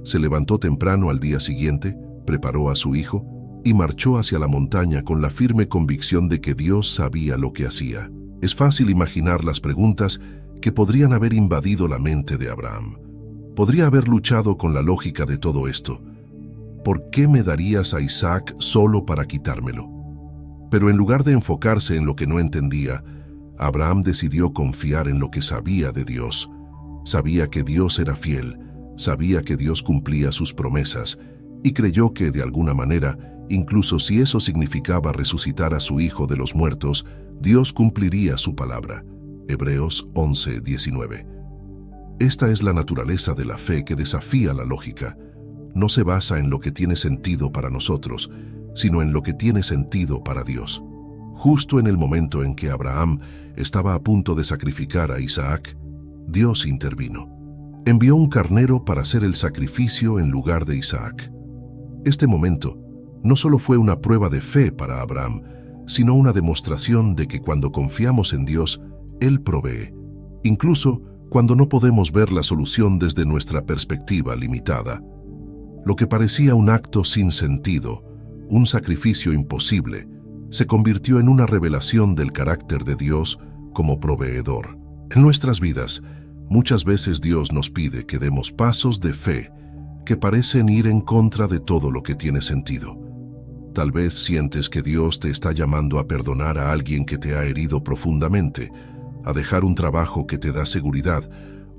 Se levantó temprano al día siguiente, preparó a su hijo y marchó hacia la montaña con la firme convicción de que Dios sabía lo que hacía. Es fácil imaginar las preguntas que podrían haber invadido la mente de Abraham. Podría haber luchado con la lógica de todo esto. ¿Por qué me darías a Isaac solo para quitármelo? Pero en lugar de enfocarse en lo que no entendía, Abraham decidió confiar en lo que sabía de Dios. Sabía que Dios era fiel, sabía que Dios cumplía sus promesas y creyó que, de alguna manera, incluso si eso significaba resucitar a su hijo de los muertos, Dios cumpliría su palabra. Hebreos 11:19. Esta es la naturaleza de la fe que desafía la lógica. No se basa en lo que tiene sentido para nosotros, sino en lo que tiene sentido para Dios. Justo en el momento en que Abraham estaba a punto de sacrificar a Isaac, Dios intervino. Envió un carnero para hacer el sacrificio en lugar de Isaac. Este momento no solo fue una prueba de fe para Abraham, sino una demostración de que cuando confiamos en Dios, Él provee, incluso cuando no podemos ver la solución desde nuestra perspectiva limitada. Lo que parecía un acto sin sentido, un sacrificio imposible, se convirtió en una revelación del carácter de Dios como proveedor. En nuestras vidas, muchas veces Dios nos pide que demos pasos de fe que parecen ir en contra de todo lo que tiene sentido. Tal vez sientes que Dios te está llamando a perdonar a alguien que te ha herido profundamente, a dejar un trabajo que te da seguridad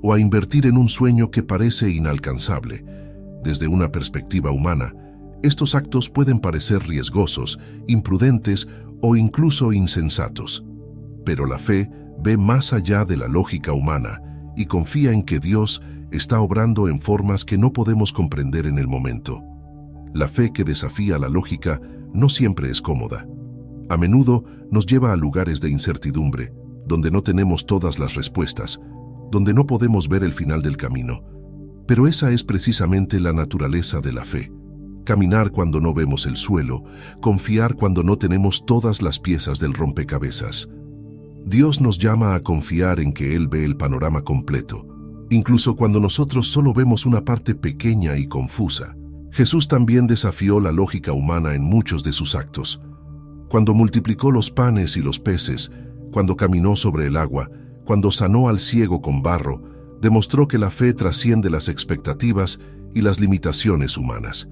o a invertir en un sueño que parece inalcanzable. Desde una perspectiva humana, estos actos pueden parecer riesgosos, imprudentes o incluso insensatos. Pero la fe ve más allá de la lógica humana y confía en que Dios está obrando en formas que no podemos comprender en el momento. La fe que desafía la lógica no siempre es cómoda. A menudo nos lleva a lugares de incertidumbre, donde no tenemos todas las respuestas, donde no podemos ver el final del camino. Pero esa es precisamente la naturaleza de la fe. Caminar cuando no vemos el suelo, confiar cuando no tenemos todas las piezas del rompecabezas. Dios nos llama a confiar en que Él ve el panorama completo, incluso cuando nosotros solo vemos una parte pequeña y confusa. Jesús también desafió la lógica humana en muchos de sus actos. Cuando multiplicó los panes y los peces, cuando caminó sobre el agua, cuando sanó al ciego con barro, demostró que la fe trasciende las expectativas y las limitaciones humanas.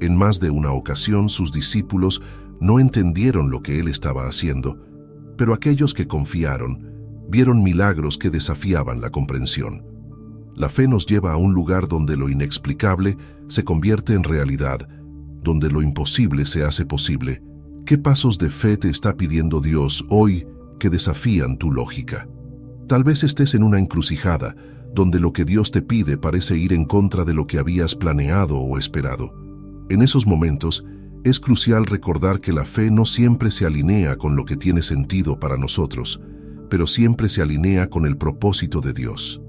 En más de una ocasión sus discípulos no entendieron lo que Él estaba haciendo, pero aquellos que confiaron vieron milagros que desafiaban la comprensión. La fe nos lleva a un lugar donde lo inexplicable se convierte en realidad, donde lo imposible se hace posible. ¿Qué pasos de fe te está pidiendo Dios hoy que desafían tu lógica? Tal vez estés en una encrucijada, donde lo que Dios te pide parece ir en contra de lo que habías planeado o esperado. En esos momentos, es crucial recordar que la fe no siempre se alinea con lo que tiene sentido para nosotros, pero siempre se alinea con el propósito de Dios.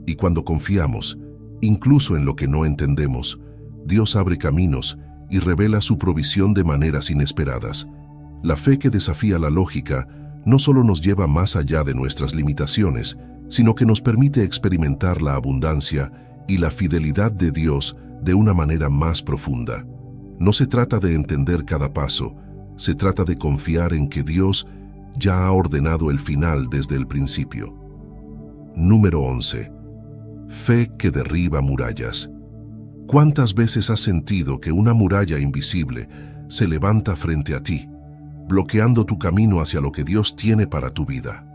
Y cuando confiamos, incluso en lo que no entendemos, Dios abre caminos y revela su provisión de maneras inesperadas. La fe que desafía la lógica no solo nos lleva más allá de nuestras limitaciones, sino que nos permite experimentar la abundancia y la fidelidad de Dios de una manera más profunda. No se trata de entender cada paso, se trata de confiar en que Dios ya ha ordenado el final desde el principio. Número 11. Fe que derriba murallas. ¿Cuántas veces has sentido que una muralla invisible se levanta frente a ti, bloqueando tu camino hacia lo que Dios tiene para tu vida?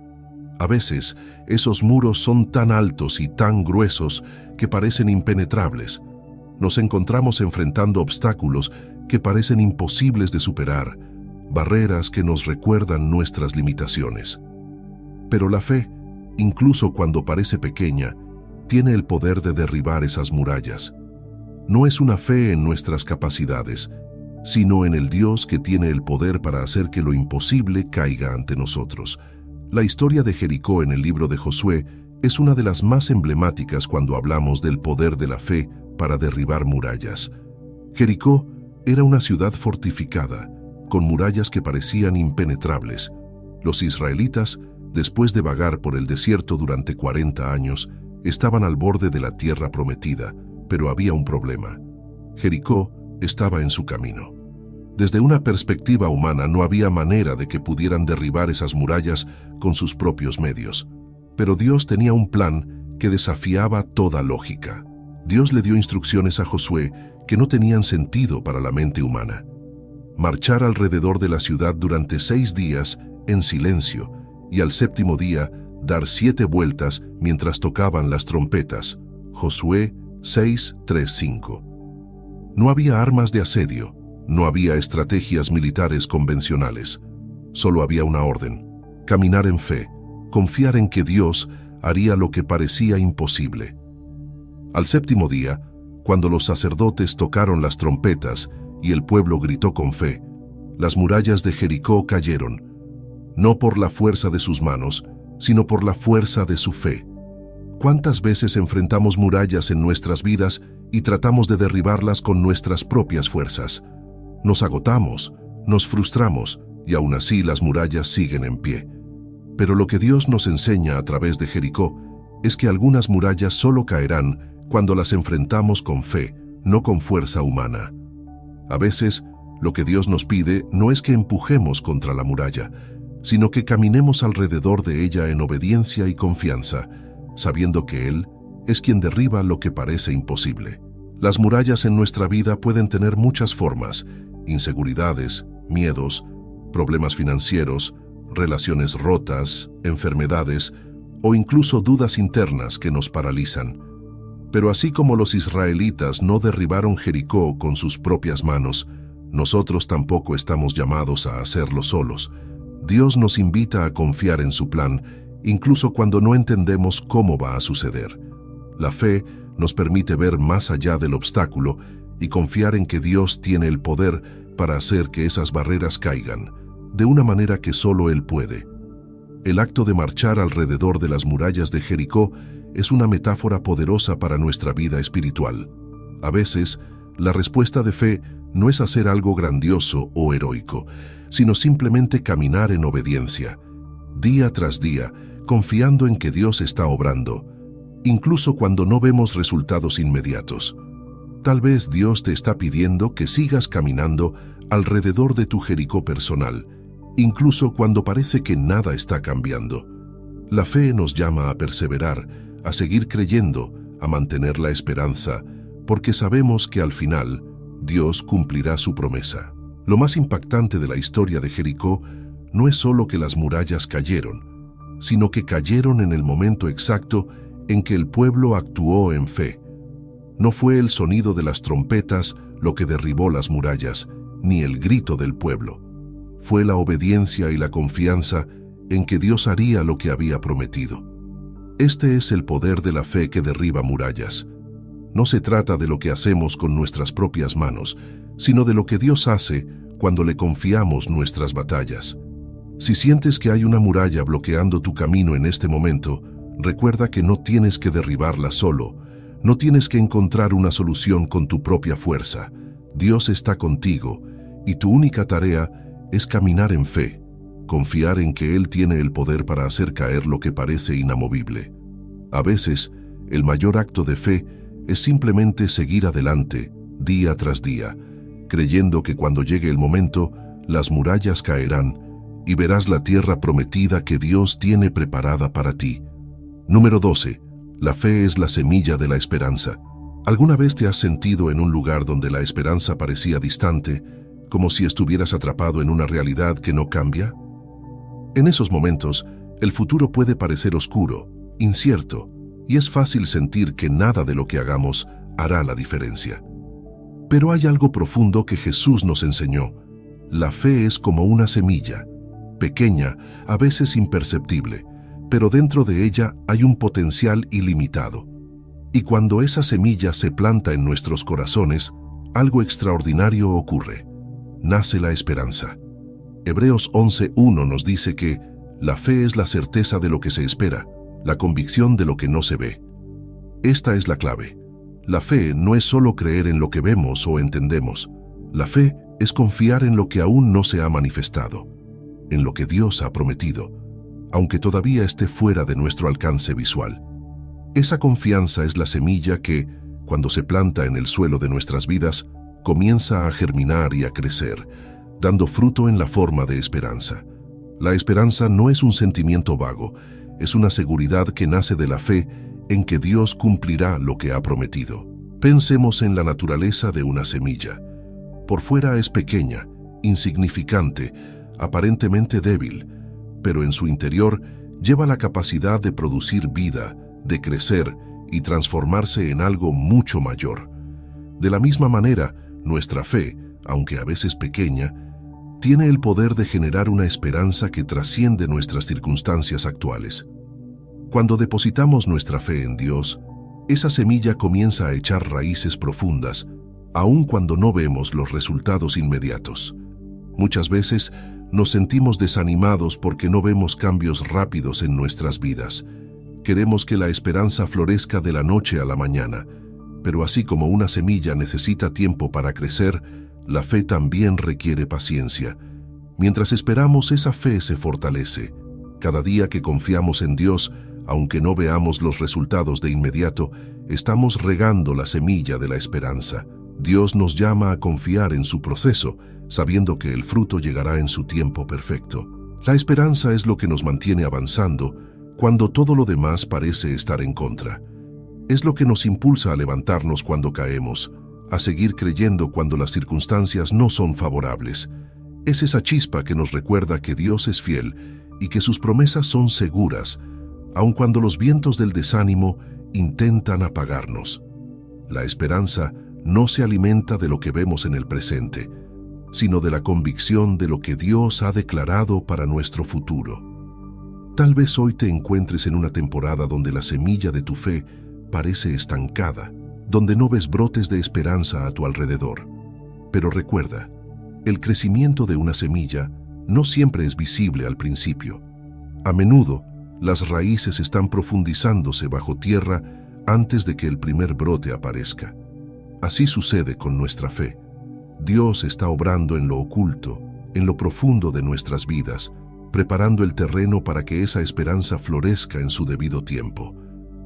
A veces, esos muros son tan altos y tan gruesos que parecen impenetrables. Nos encontramos enfrentando obstáculos que parecen imposibles de superar, barreras que nos recuerdan nuestras limitaciones. Pero la fe, incluso cuando parece pequeña, tiene el poder de derribar esas murallas. No es una fe en nuestras capacidades, sino en el Dios que tiene el poder para hacer que lo imposible caiga ante nosotros. La historia de Jericó en el libro de Josué es una de las más emblemáticas cuando hablamos del poder de la fe para derribar murallas. Jericó era una ciudad fortificada, con murallas que parecían impenetrables. Los israelitas, después de vagar por el desierto durante 40 años, estaban al borde de la tierra prometida, pero había un problema. Jericó estaba en su camino. Desde una perspectiva humana no había manera de que pudieran derribar esas murallas con sus propios medios. Pero Dios tenía un plan que desafiaba toda lógica. Dios le dio instrucciones a Josué que no tenían sentido para la mente humana. Marchar alrededor de la ciudad durante 6 días en silencio y al 7º día dar 7 vueltas mientras tocaban las trompetas. Josué 6:3-5. No había armas de asedio, no había estrategias militares convencionales. Solo había una orden: caminar en fe, confiar en que Dios haría lo que parecía imposible. Al 7º día, cuando los sacerdotes tocaron las trompetas y el pueblo gritó con fe, las murallas de Jericó cayeron, no por la fuerza de sus manos, sino por la fuerza de su fe. ¿Cuántas veces enfrentamos murallas en nuestras vidas y tratamos de derribarlas con nuestras propias fuerzas? Nos agotamos, nos frustramos y aún así las murallas siguen en pie. Pero lo que Dios nos enseña a través de Jericó es que algunas murallas solo caerán cuando las enfrentamos con fe, no con fuerza humana. A veces, lo que Dios nos pide no es que empujemos contra la muralla, sino que caminemos alrededor de ella en obediencia y confianza, sabiendo que Él es quien derriba lo que parece imposible. Las murallas en nuestra vida pueden tener muchas formas: inseguridades, miedos, problemas financieros, relaciones rotas, enfermedades o incluso dudas internas que nos paralizan. Pero así como los israelitas no derribaron Jericó con sus propias manos, nosotros tampoco estamos llamados a hacerlo solos. Dios nos invita a confiar en su plan, incluso cuando no entendemos cómo va a suceder. La fe nos permite ver más allá del obstáculo y confiar en que Dios tiene el poder para hacer que esas barreras caigan, de una manera que solo Él puede. El acto de marchar alrededor de las murallas de Jericó es una metáfora poderosa para nuestra vida espiritual. A veces, la respuesta de fe no es hacer algo grandioso o heroico, sino simplemente caminar en obediencia, día tras día, confiando en que Dios está obrando, incluso cuando no vemos resultados inmediatos. Tal vez Dios te está pidiendo que sigas caminando alrededor de tu Jericó personal, incluso cuando parece que nada está cambiando. La fe nos llama a perseverar, a seguir creyendo, a mantener la esperanza, porque sabemos que al final Dios cumplirá su promesa. Lo más impactante de la historia de Jericó no es solo que las murallas cayeron, sino que cayeron en el momento exacto en que el pueblo actuó en fe. No fue el sonido de las trompetas lo que derribó las murallas, ni el grito del pueblo. Fue la obediencia y la confianza en que Dios haría lo que había prometido. Este es el poder de la fe que derriba murallas. No se trata de lo que hacemos con nuestras propias manos, sino de lo que Dios hace cuando le confiamos nuestras batallas. Si sientes que hay una muralla bloqueando tu camino en este momento, recuerda que no tienes que derribarla solo, no tienes que encontrar una solución con tu propia fuerza. Dios está contigo y tu única tarea es caminar en fe, confiar en que Él tiene el poder para hacer caer lo que parece inamovible. A veces, el mayor acto de fe es simplemente seguir adelante, día tras día, creyendo que cuando llegue el momento, las murallas caerán y verás la tierra prometida que Dios tiene preparada para ti. Número 12. La fe es la semilla de la esperanza. ¿Alguna vez te has sentido en un lugar donde la esperanza parecía distante, como si estuvieras atrapado en una realidad que no cambia? En esos momentos, el futuro puede parecer oscuro, incierto, y es fácil sentir que nada de lo que hagamos hará la diferencia. Pero hay algo profundo que Jesús nos enseñó. La fe es como una semilla, pequeña, a veces imperceptible, pero dentro de ella hay un potencial ilimitado. Y cuando esa semilla se planta en nuestros corazones, algo extraordinario ocurre. Nace la esperanza. Hebreos 11:1 nos dice que la fe es la certeza de lo que se espera, la convicción de lo que no se ve. Esta es la clave. La fe no es solo creer en lo que vemos o entendemos. La fe es confiar en lo que aún no se ha manifestado, en lo que Dios ha prometido, aunque todavía esté fuera de nuestro alcance visual. Esa confianza es la semilla que, cuando se planta en el suelo de nuestras vidas, comienza a germinar y a crecer, dando fruto en la forma de esperanza. La esperanza no es un sentimiento vago, es una seguridad que nace de la fe en que Dios cumplirá lo que ha prometido. Pensemos en la naturaleza de una semilla. Por fuera es pequeña, insignificante, aparentemente débil, pero en su interior lleva la capacidad de producir vida, de crecer y transformarse en algo mucho mayor. De la misma manera, nuestra fe, aunque a veces pequeña, tiene el poder de generar una esperanza que trasciende nuestras circunstancias actuales. Cuando depositamos nuestra fe en Dios, esa semilla comienza a echar raíces profundas, aun cuando no vemos los resultados inmediatos. Muchas veces nos sentimos desanimados porque no vemos cambios rápidos en nuestras vidas. Queremos que la esperanza florezca de la noche a la mañana, pero así como una semilla necesita tiempo para crecer, la fe también requiere paciencia. Mientras esperamos, esa fe se fortalece. Cada día que confiamos en Dios, aunque no veamos los resultados de inmediato, estamos regando la semilla de la esperanza. Dios nos llama a confiar en su proceso, sabiendo que el fruto llegará en su tiempo perfecto. La esperanza es lo que nos mantiene avanzando cuando todo lo demás parece estar en contra. Es lo que nos impulsa a levantarnos cuando caemos, a seguir creyendo cuando las circunstancias no son favorables. Es esa chispa que nos recuerda que Dios es fiel y que sus promesas son seguras, aun cuando los vientos del desánimo intentan apagarnos. La esperanza no se alimenta de lo que vemos en el presente, sino de la convicción de lo que Dios ha declarado para nuestro futuro. Tal vez hoy te encuentres en una temporada donde la semilla de tu fe parece estancada, donde no ves brotes de esperanza a tu alrededor. Pero recuerda, el crecimiento de una semilla no siempre es visible al principio. A menudo, las raíces están profundizándose bajo tierra antes de que el primer brote aparezca. Así sucede con nuestra fe. Dios está obrando en lo oculto, en lo profundo de nuestras vidas, preparando el terreno para que esa esperanza florezca en su debido tiempo.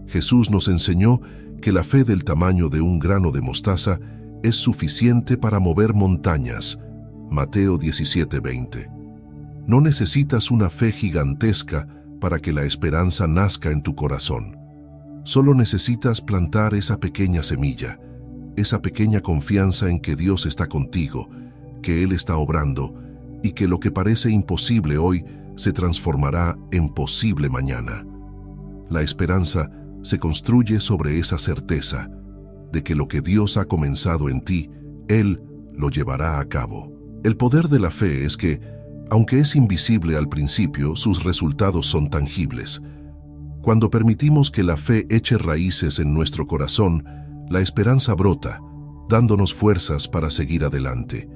Jesús nos enseñó que la fe del tamaño de un grano de mostaza es suficiente para mover montañas. Mateo 17:20. No necesitas una fe gigantesca para que la esperanza nazca en tu corazón. Solo necesitas plantar esa pequeña semilla, esa pequeña confianza en que Dios está contigo, que Él está obrando y que lo que parece imposible hoy se transformará en posible mañana. La esperanza se construye sobre esa certeza de que lo que Dios ha comenzado en ti, Él lo llevará a cabo. El poder de la fe es que, aunque es invisible al principio, sus resultados son tangibles. Cuando permitimos que la fe eche raíces en nuestro corazón, la esperanza brota, dándonos fuerzas para seguir adelante.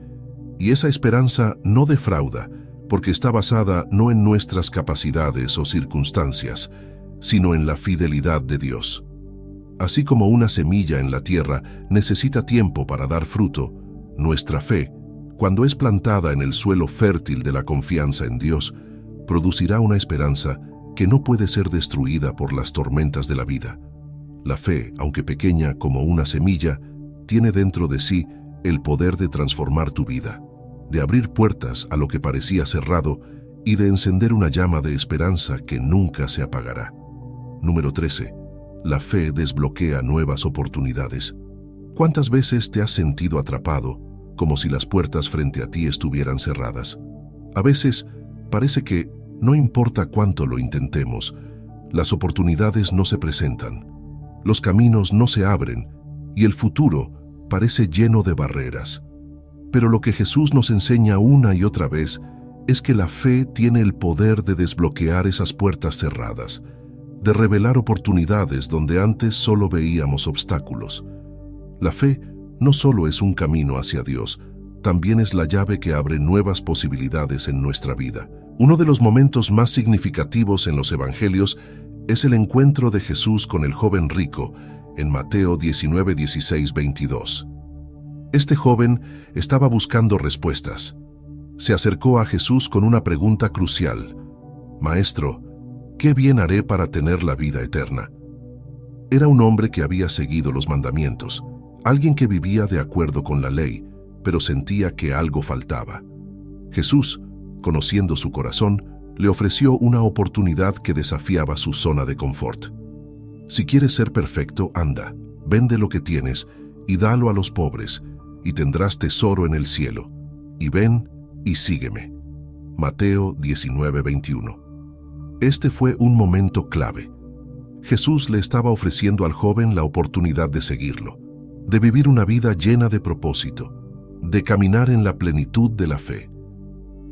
Y esa esperanza no defrauda, porque está basada no en nuestras capacidades o circunstancias, sino en la fidelidad de Dios. Así como una semilla en la tierra necesita tiempo para dar fruto, nuestra fe, cuando es plantada en el suelo fértil de la confianza en Dios, producirá una esperanza que no puede ser destruida por las tormentas de la vida. La fe, aunque pequeña como una semilla, tiene dentro de sí el poder de transformar tu vida, de abrir puertas a lo que parecía cerrado y de encender una llama de esperanza que nunca se apagará. Número 13. La fe desbloquea nuevas oportunidades. ¿Cuántas veces te has sentido atrapado, como si las puertas frente a ti estuvieran cerradas? A veces parece que, no importa cuánto lo intentemos, las oportunidades no se presentan, los caminos no se abren y el futuro parece lleno de barreras. Pero lo que Jesús nos enseña una y otra vez es que la fe tiene el poder de desbloquear esas puertas cerradas, de revelar oportunidades donde antes solo veíamos obstáculos. La fe no solo es un camino hacia Dios, también es la llave que abre nuevas posibilidades en nuestra vida. Uno de los momentos más significativos en los Evangelios es el encuentro de Jesús con el joven rico en Mateo 19, 16, 22. Este joven estaba buscando respuestas. Se acercó a Jesús con una pregunta crucial: «Maestro, ¿qué bien haré para tener la vida eterna?». Era un hombre que había seguido los mandamientos, alguien que vivía de acuerdo con la ley, pero sentía que algo faltaba. Jesús, conociendo su corazón, le ofreció una oportunidad que desafiaba su zona de confort. «Si quieres ser perfecto, anda, vende lo que tienes y dalo a los pobres, y tendrás tesoro en el cielo. Y ven y sígueme». Mateo 19, 21. Este fue un momento clave. Jesús le estaba ofreciendo al joven la oportunidad de seguirlo, de vivir una vida llena de propósito, de caminar en la plenitud de la fe.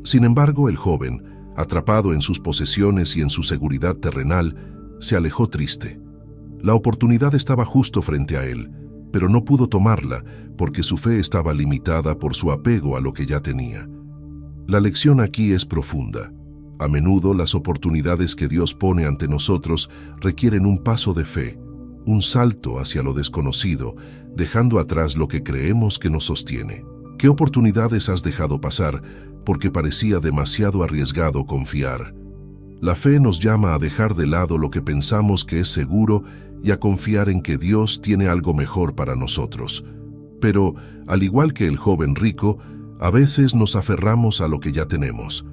Sin embargo, el joven, atrapado en sus posesiones y en su seguridad terrenal, se alejó triste. La oportunidad estaba justo frente a él, pero no pudo tomarla porque su fe estaba limitada por su apego a lo que ya tenía. La lección aquí es profunda. A menudo las oportunidades que Dios pone ante nosotros requieren un paso de fe, un salto hacia lo desconocido, dejando atrás lo que creemos que nos sostiene. ¿Qué oportunidades has dejado pasar porque parecía demasiado arriesgado confiar? La fe nos llama a dejar de lado lo que pensamos que es seguro y a confiar en que Dios tiene algo mejor para nosotros. Pero, al igual que el joven rico, a veces nos aferramos a lo que ya tenemos,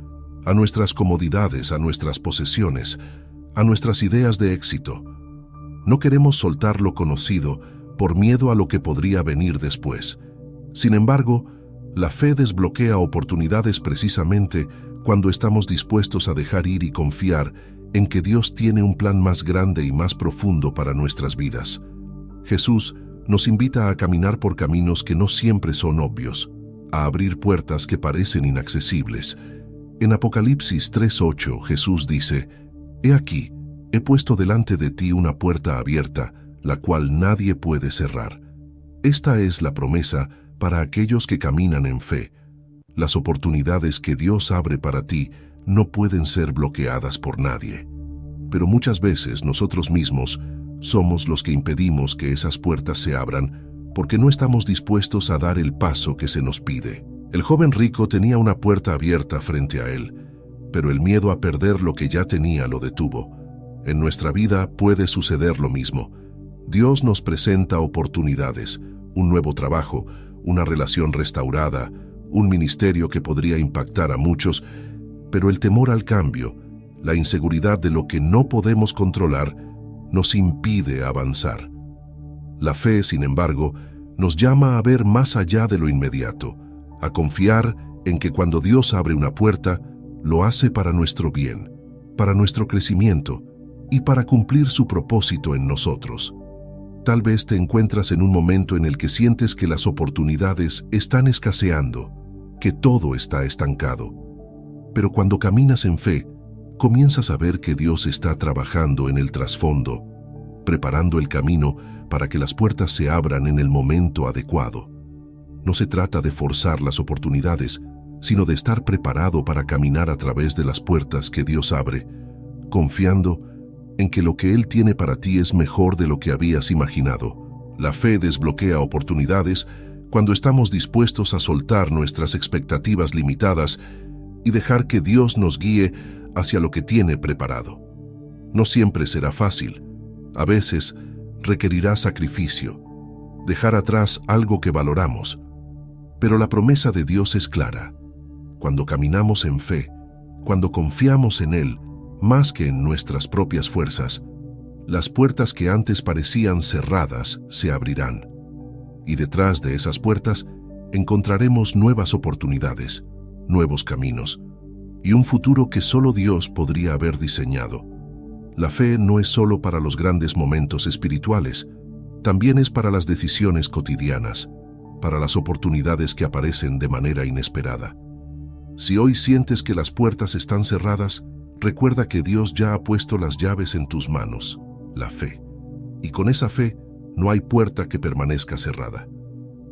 a nuestras comodidades, a nuestras posesiones, a nuestras ideas de éxito. No queremos soltar lo conocido por miedo a lo que podría venir después. Sin embargo, la fe desbloquea oportunidades precisamente cuando estamos dispuestos a dejar ir y confiar en que Dios tiene un plan más grande y más profundo para nuestras vidas. Jesús nos invita a caminar por caminos que no siempre son obvios, a abrir puertas que parecen inaccesibles. En Apocalipsis 3:8 Jesús dice: «He aquí, he puesto delante de ti una puerta abierta, la cual nadie puede cerrar». Esta es la promesa para aquellos que caminan en fe. Las oportunidades que Dios abre para ti no pueden ser bloqueadas por nadie. Pero muchas veces nosotros mismos somos los que impedimos que esas puertas se abran porque no estamos dispuestos a dar el paso que se nos pide. El joven rico tenía una puerta abierta frente a él, pero el miedo a perder lo que ya tenía lo detuvo. En nuestra vida puede suceder lo mismo. Dios nos presenta oportunidades, un nuevo trabajo, una relación restaurada, un ministerio que podría impactar a muchos, pero el temor al cambio, la inseguridad de lo que no podemos controlar, nos impide avanzar. La fe, sin embargo, nos llama a ver más allá de lo inmediato, a confiar en que cuando Dios abre una puerta, lo hace para nuestro bien, para nuestro crecimiento y para cumplir su propósito en nosotros. Tal vez te encuentras en un momento en el que sientes que las oportunidades están escaseando, que todo está estancado. Pero cuando caminas en fe, comienzas a ver que Dios está trabajando en el trasfondo, preparando el camino para que las puertas se abran en el momento adecuado. No se trata de forzar las oportunidades, sino de estar preparado para caminar a través de las puertas que Dios abre, confiando en que lo que Él tiene para ti es mejor de lo que habías imaginado. La fe desbloquea oportunidades cuando estamos dispuestos a soltar nuestras expectativas limitadas y dejar que Dios nos guíe hacia lo que tiene preparado. No siempre será fácil. A veces requerirá sacrificio, dejar atrás algo que valoramos. Pero la promesa de Dios es clara. Cuando caminamos en fe, cuando confiamos en Él, más que en nuestras propias fuerzas, las puertas que antes parecían cerradas se abrirán. Y detrás de esas puertas encontraremos nuevas oportunidades, nuevos caminos y un futuro que solo Dios podría haber diseñado. La fe no es solo para los grandes momentos espirituales, también es para las decisiones cotidianas, para las oportunidades que aparecen de manera inesperada. Si hoy sientes que las puertas están cerradas, recuerda que Dios ya ha puesto las llaves en tus manos, la fe. Y con esa fe, no hay puerta que permanezca cerrada.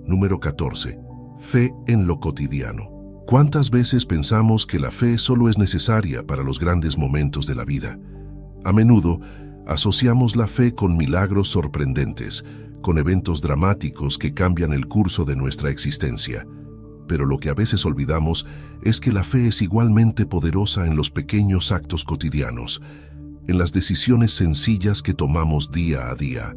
Número 14. Fe en lo cotidiano. ¿Cuántas veces pensamos que la fe solo es necesaria para los grandes momentos de la vida? A menudo, asociamos la fe con milagros sorprendentes, con eventos dramáticos que cambian el curso de nuestra existencia. Pero lo que a veces olvidamos es que la fe es igualmente poderosa en los pequeños actos cotidianos, en las decisiones sencillas que tomamos día a día.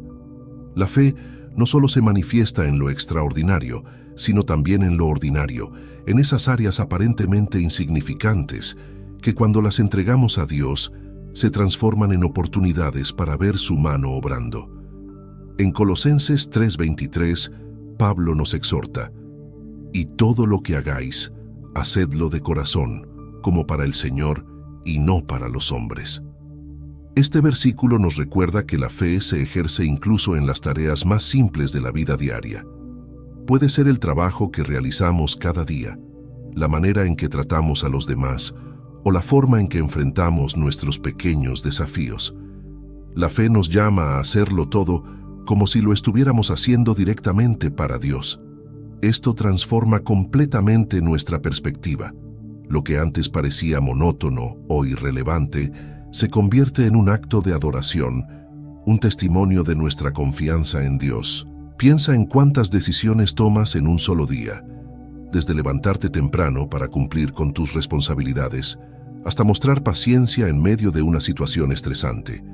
La fe no solo se manifiesta en lo extraordinario, sino también en lo ordinario, en esas áreas aparentemente insignificantes, que cuando las entregamos a Dios, se transforman en oportunidades para ver su mano obrando. En Colosenses 3:23, Pablo nos exhorta: «Y todo lo que hagáis, hacedlo de corazón, como para el Señor y no para los hombres». Este versículo nos recuerda que la fe se ejerce incluso en las tareas más simples de la vida diaria. Puede ser el trabajo que realizamos cada día, la manera en que tratamos a los demás o la forma en que enfrentamos nuestros pequeños desafíos. La fe nos llama a hacerlo todo como si lo estuviéramos haciendo directamente para Dios. Esto transforma completamente nuestra perspectiva. Lo que antes parecía monótono o irrelevante se convierte en un acto de adoración, un testimonio de nuestra confianza en Dios. Piensa en cuántas decisiones tomas en un solo día, desde levantarte temprano para cumplir con tus responsabilidades, hasta mostrar paciencia en medio de una situación estresante.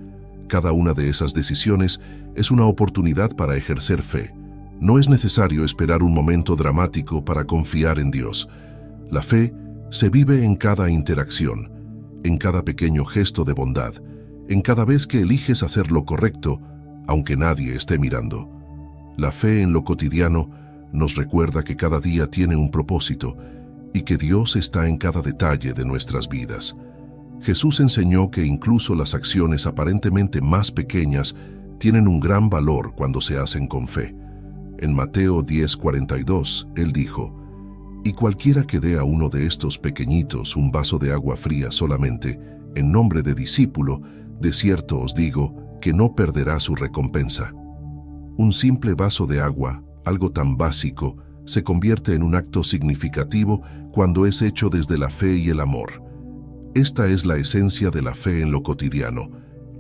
Cada una de esas decisiones es una oportunidad para ejercer fe. No es necesario esperar un momento dramático para confiar en Dios. La fe se vive en cada interacción, en cada pequeño gesto de bondad, en cada vez que eliges hacer lo correcto, aunque nadie esté mirando. La fe en lo cotidiano nos recuerda que cada día tiene un propósito y que Dios está en cada detalle de nuestras vidas. Jesús enseñó que incluso las acciones aparentemente más pequeñas tienen un gran valor cuando se hacen con fe. En Mateo 10:42, Él dijo: Y cualquiera que dé a uno de estos pequeñitos un vaso de agua fría solamente, en nombre de discípulo, de cierto os digo que no perderá su recompensa. Un simple vaso de agua, algo tan básico, se convierte en un acto significativo cuando es hecho desde la fe y el amor. Esta es la esencia de la fe en lo cotidiano,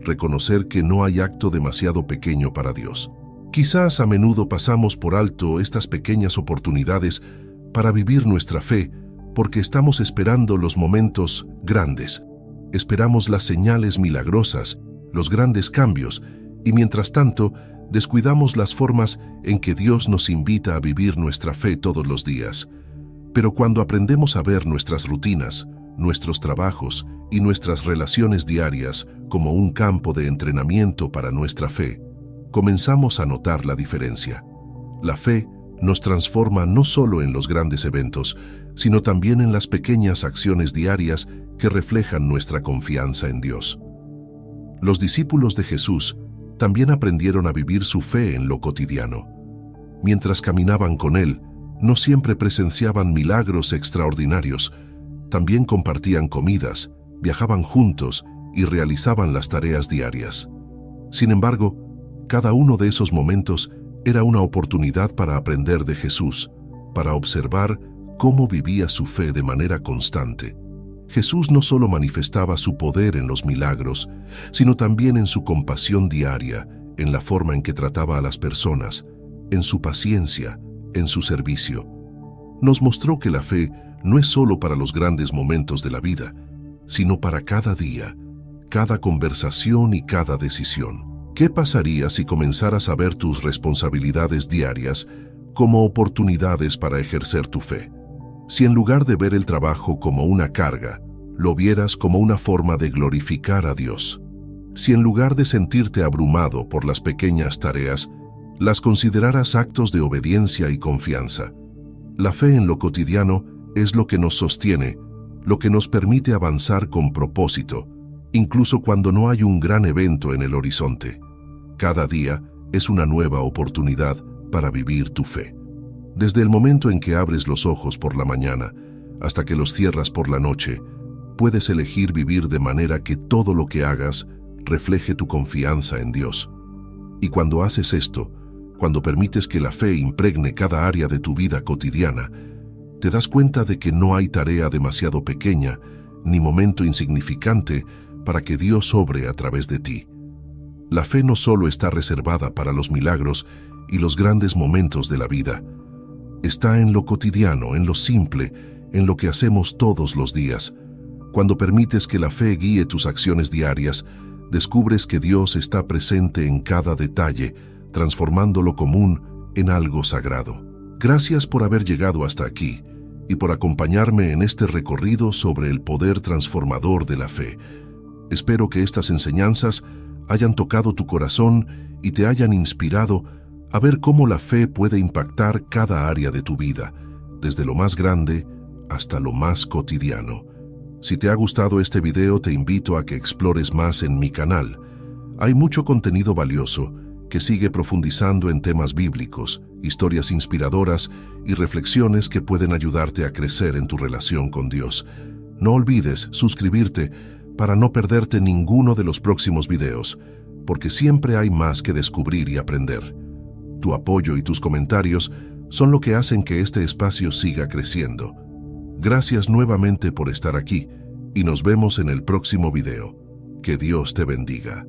reconocer que no hay acto demasiado pequeño para Dios. Quizás a menudo pasamos por alto estas pequeñas oportunidades para vivir nuestra fe porque estamos esperando los momentos grandes. Esperamos las señales milagrosas, los grandes cambios, y mientras tanto, descuidamos las formas en que Dios nos invita a vivir nuestra fe todos los días. Pero cuando aprendemos a ver nuestras rutinas, nuestros trabajos y nuestras relaciones diarias como un campo de entrenamiento para nuestra fe, comenzamos a notar la diferencia. La fe nos transforma no solo en los grandes eventos, sino también en las pequeñas acciones diarias que reflejan nuestra confianza en Dios. Los discípulos de Jesús también aprendieron a vivir su fe en lo cotidiano. Mientras caminaban con Él, no siempre presenciaban milagros extraordinarios, también compartían comidas, viajaban juntos y realizaban las tareas diarias. Sin embargo, cada uno de esos momentos era una oportunidad para aprender de Jesús, para observar cómo vivía su fe de manera constante. Jesús no solo manifestaba su poder en los milagros, sino también en su compasión diaria, en la forma en que trataba a las personas, en su paciencia, en su servicio. Nos mostró que la fe no es solo para los grandes momentos de la vida, sino para cada día, cada conversación y cada decisión. ¿Qué pasaría si comenzaras a ver tus responsabilidades diarias como oportunidades para ejercer tu fe? Si en lugar de ver el trabajo como una carga, lo vieras como una forma de glorificar a Dios. Si en lugar de sentirte abrumado por las pequeñas tareas, las consideraras actos de obediencia y confianza. La fe en lo cotidiano es lo que nos sostiene, lo que nos permite avanzar con propósito, incluso cuando no hay un gran evento en el horizonte. Cada día es una nueva oportunidad para vivir tu fe. Desde el momento en que abres los ojos por la mañana hasta que los cierras por la noche, puedes elegir vivir de manera que todo lo que hagas refleje tu confianza en Dios. Y cuando haces esto, cuando permites que la fe impregne cada área de tu vida cotidiana, te das cuenta de que no hay tarea demasiado pequeña ni momento insignificante para que Dios obre a través de ti. La fe no solo está reservada para los milagros y los grandes momentos de la vida. Está en lo cotidiano, en lo simple, en lo que hacemos todos los días. Cuando permites que la fe guíe tus acciones diarias, descubres que Dios está presente en cada detalle, transformando lo común en algo sagrado. Gracias por haber llegado hasta aquí y por acompañarme en este recorrido sobre el poder transformador de la fe. Espero que estas enseñanzas hayan tocado tu corazón y te hayan inspirado a ver cómo la fe puede impactar cada área de tu vida, desde lo más grande hasta lo más cotidiano. Si te ha gustado este video, te invito a que explores más en mi canal. Hay mucho contenido valioso que sigue profundizando en temas bíblicos, historias inspiradoras y reflexiones que pueden ayudarte a crecer en tu relación con Dios. No olvides suscribirte para no perderte ninguno de los próximos videos, porque siempre hay más que descubrir y aprender. Tu apoyo y tus comentarios son lo que hacen que este espacio siga creciendo. Gracias nuevamente por estar aquí y nos vemos en el próximo video. Que Dios te bendiga.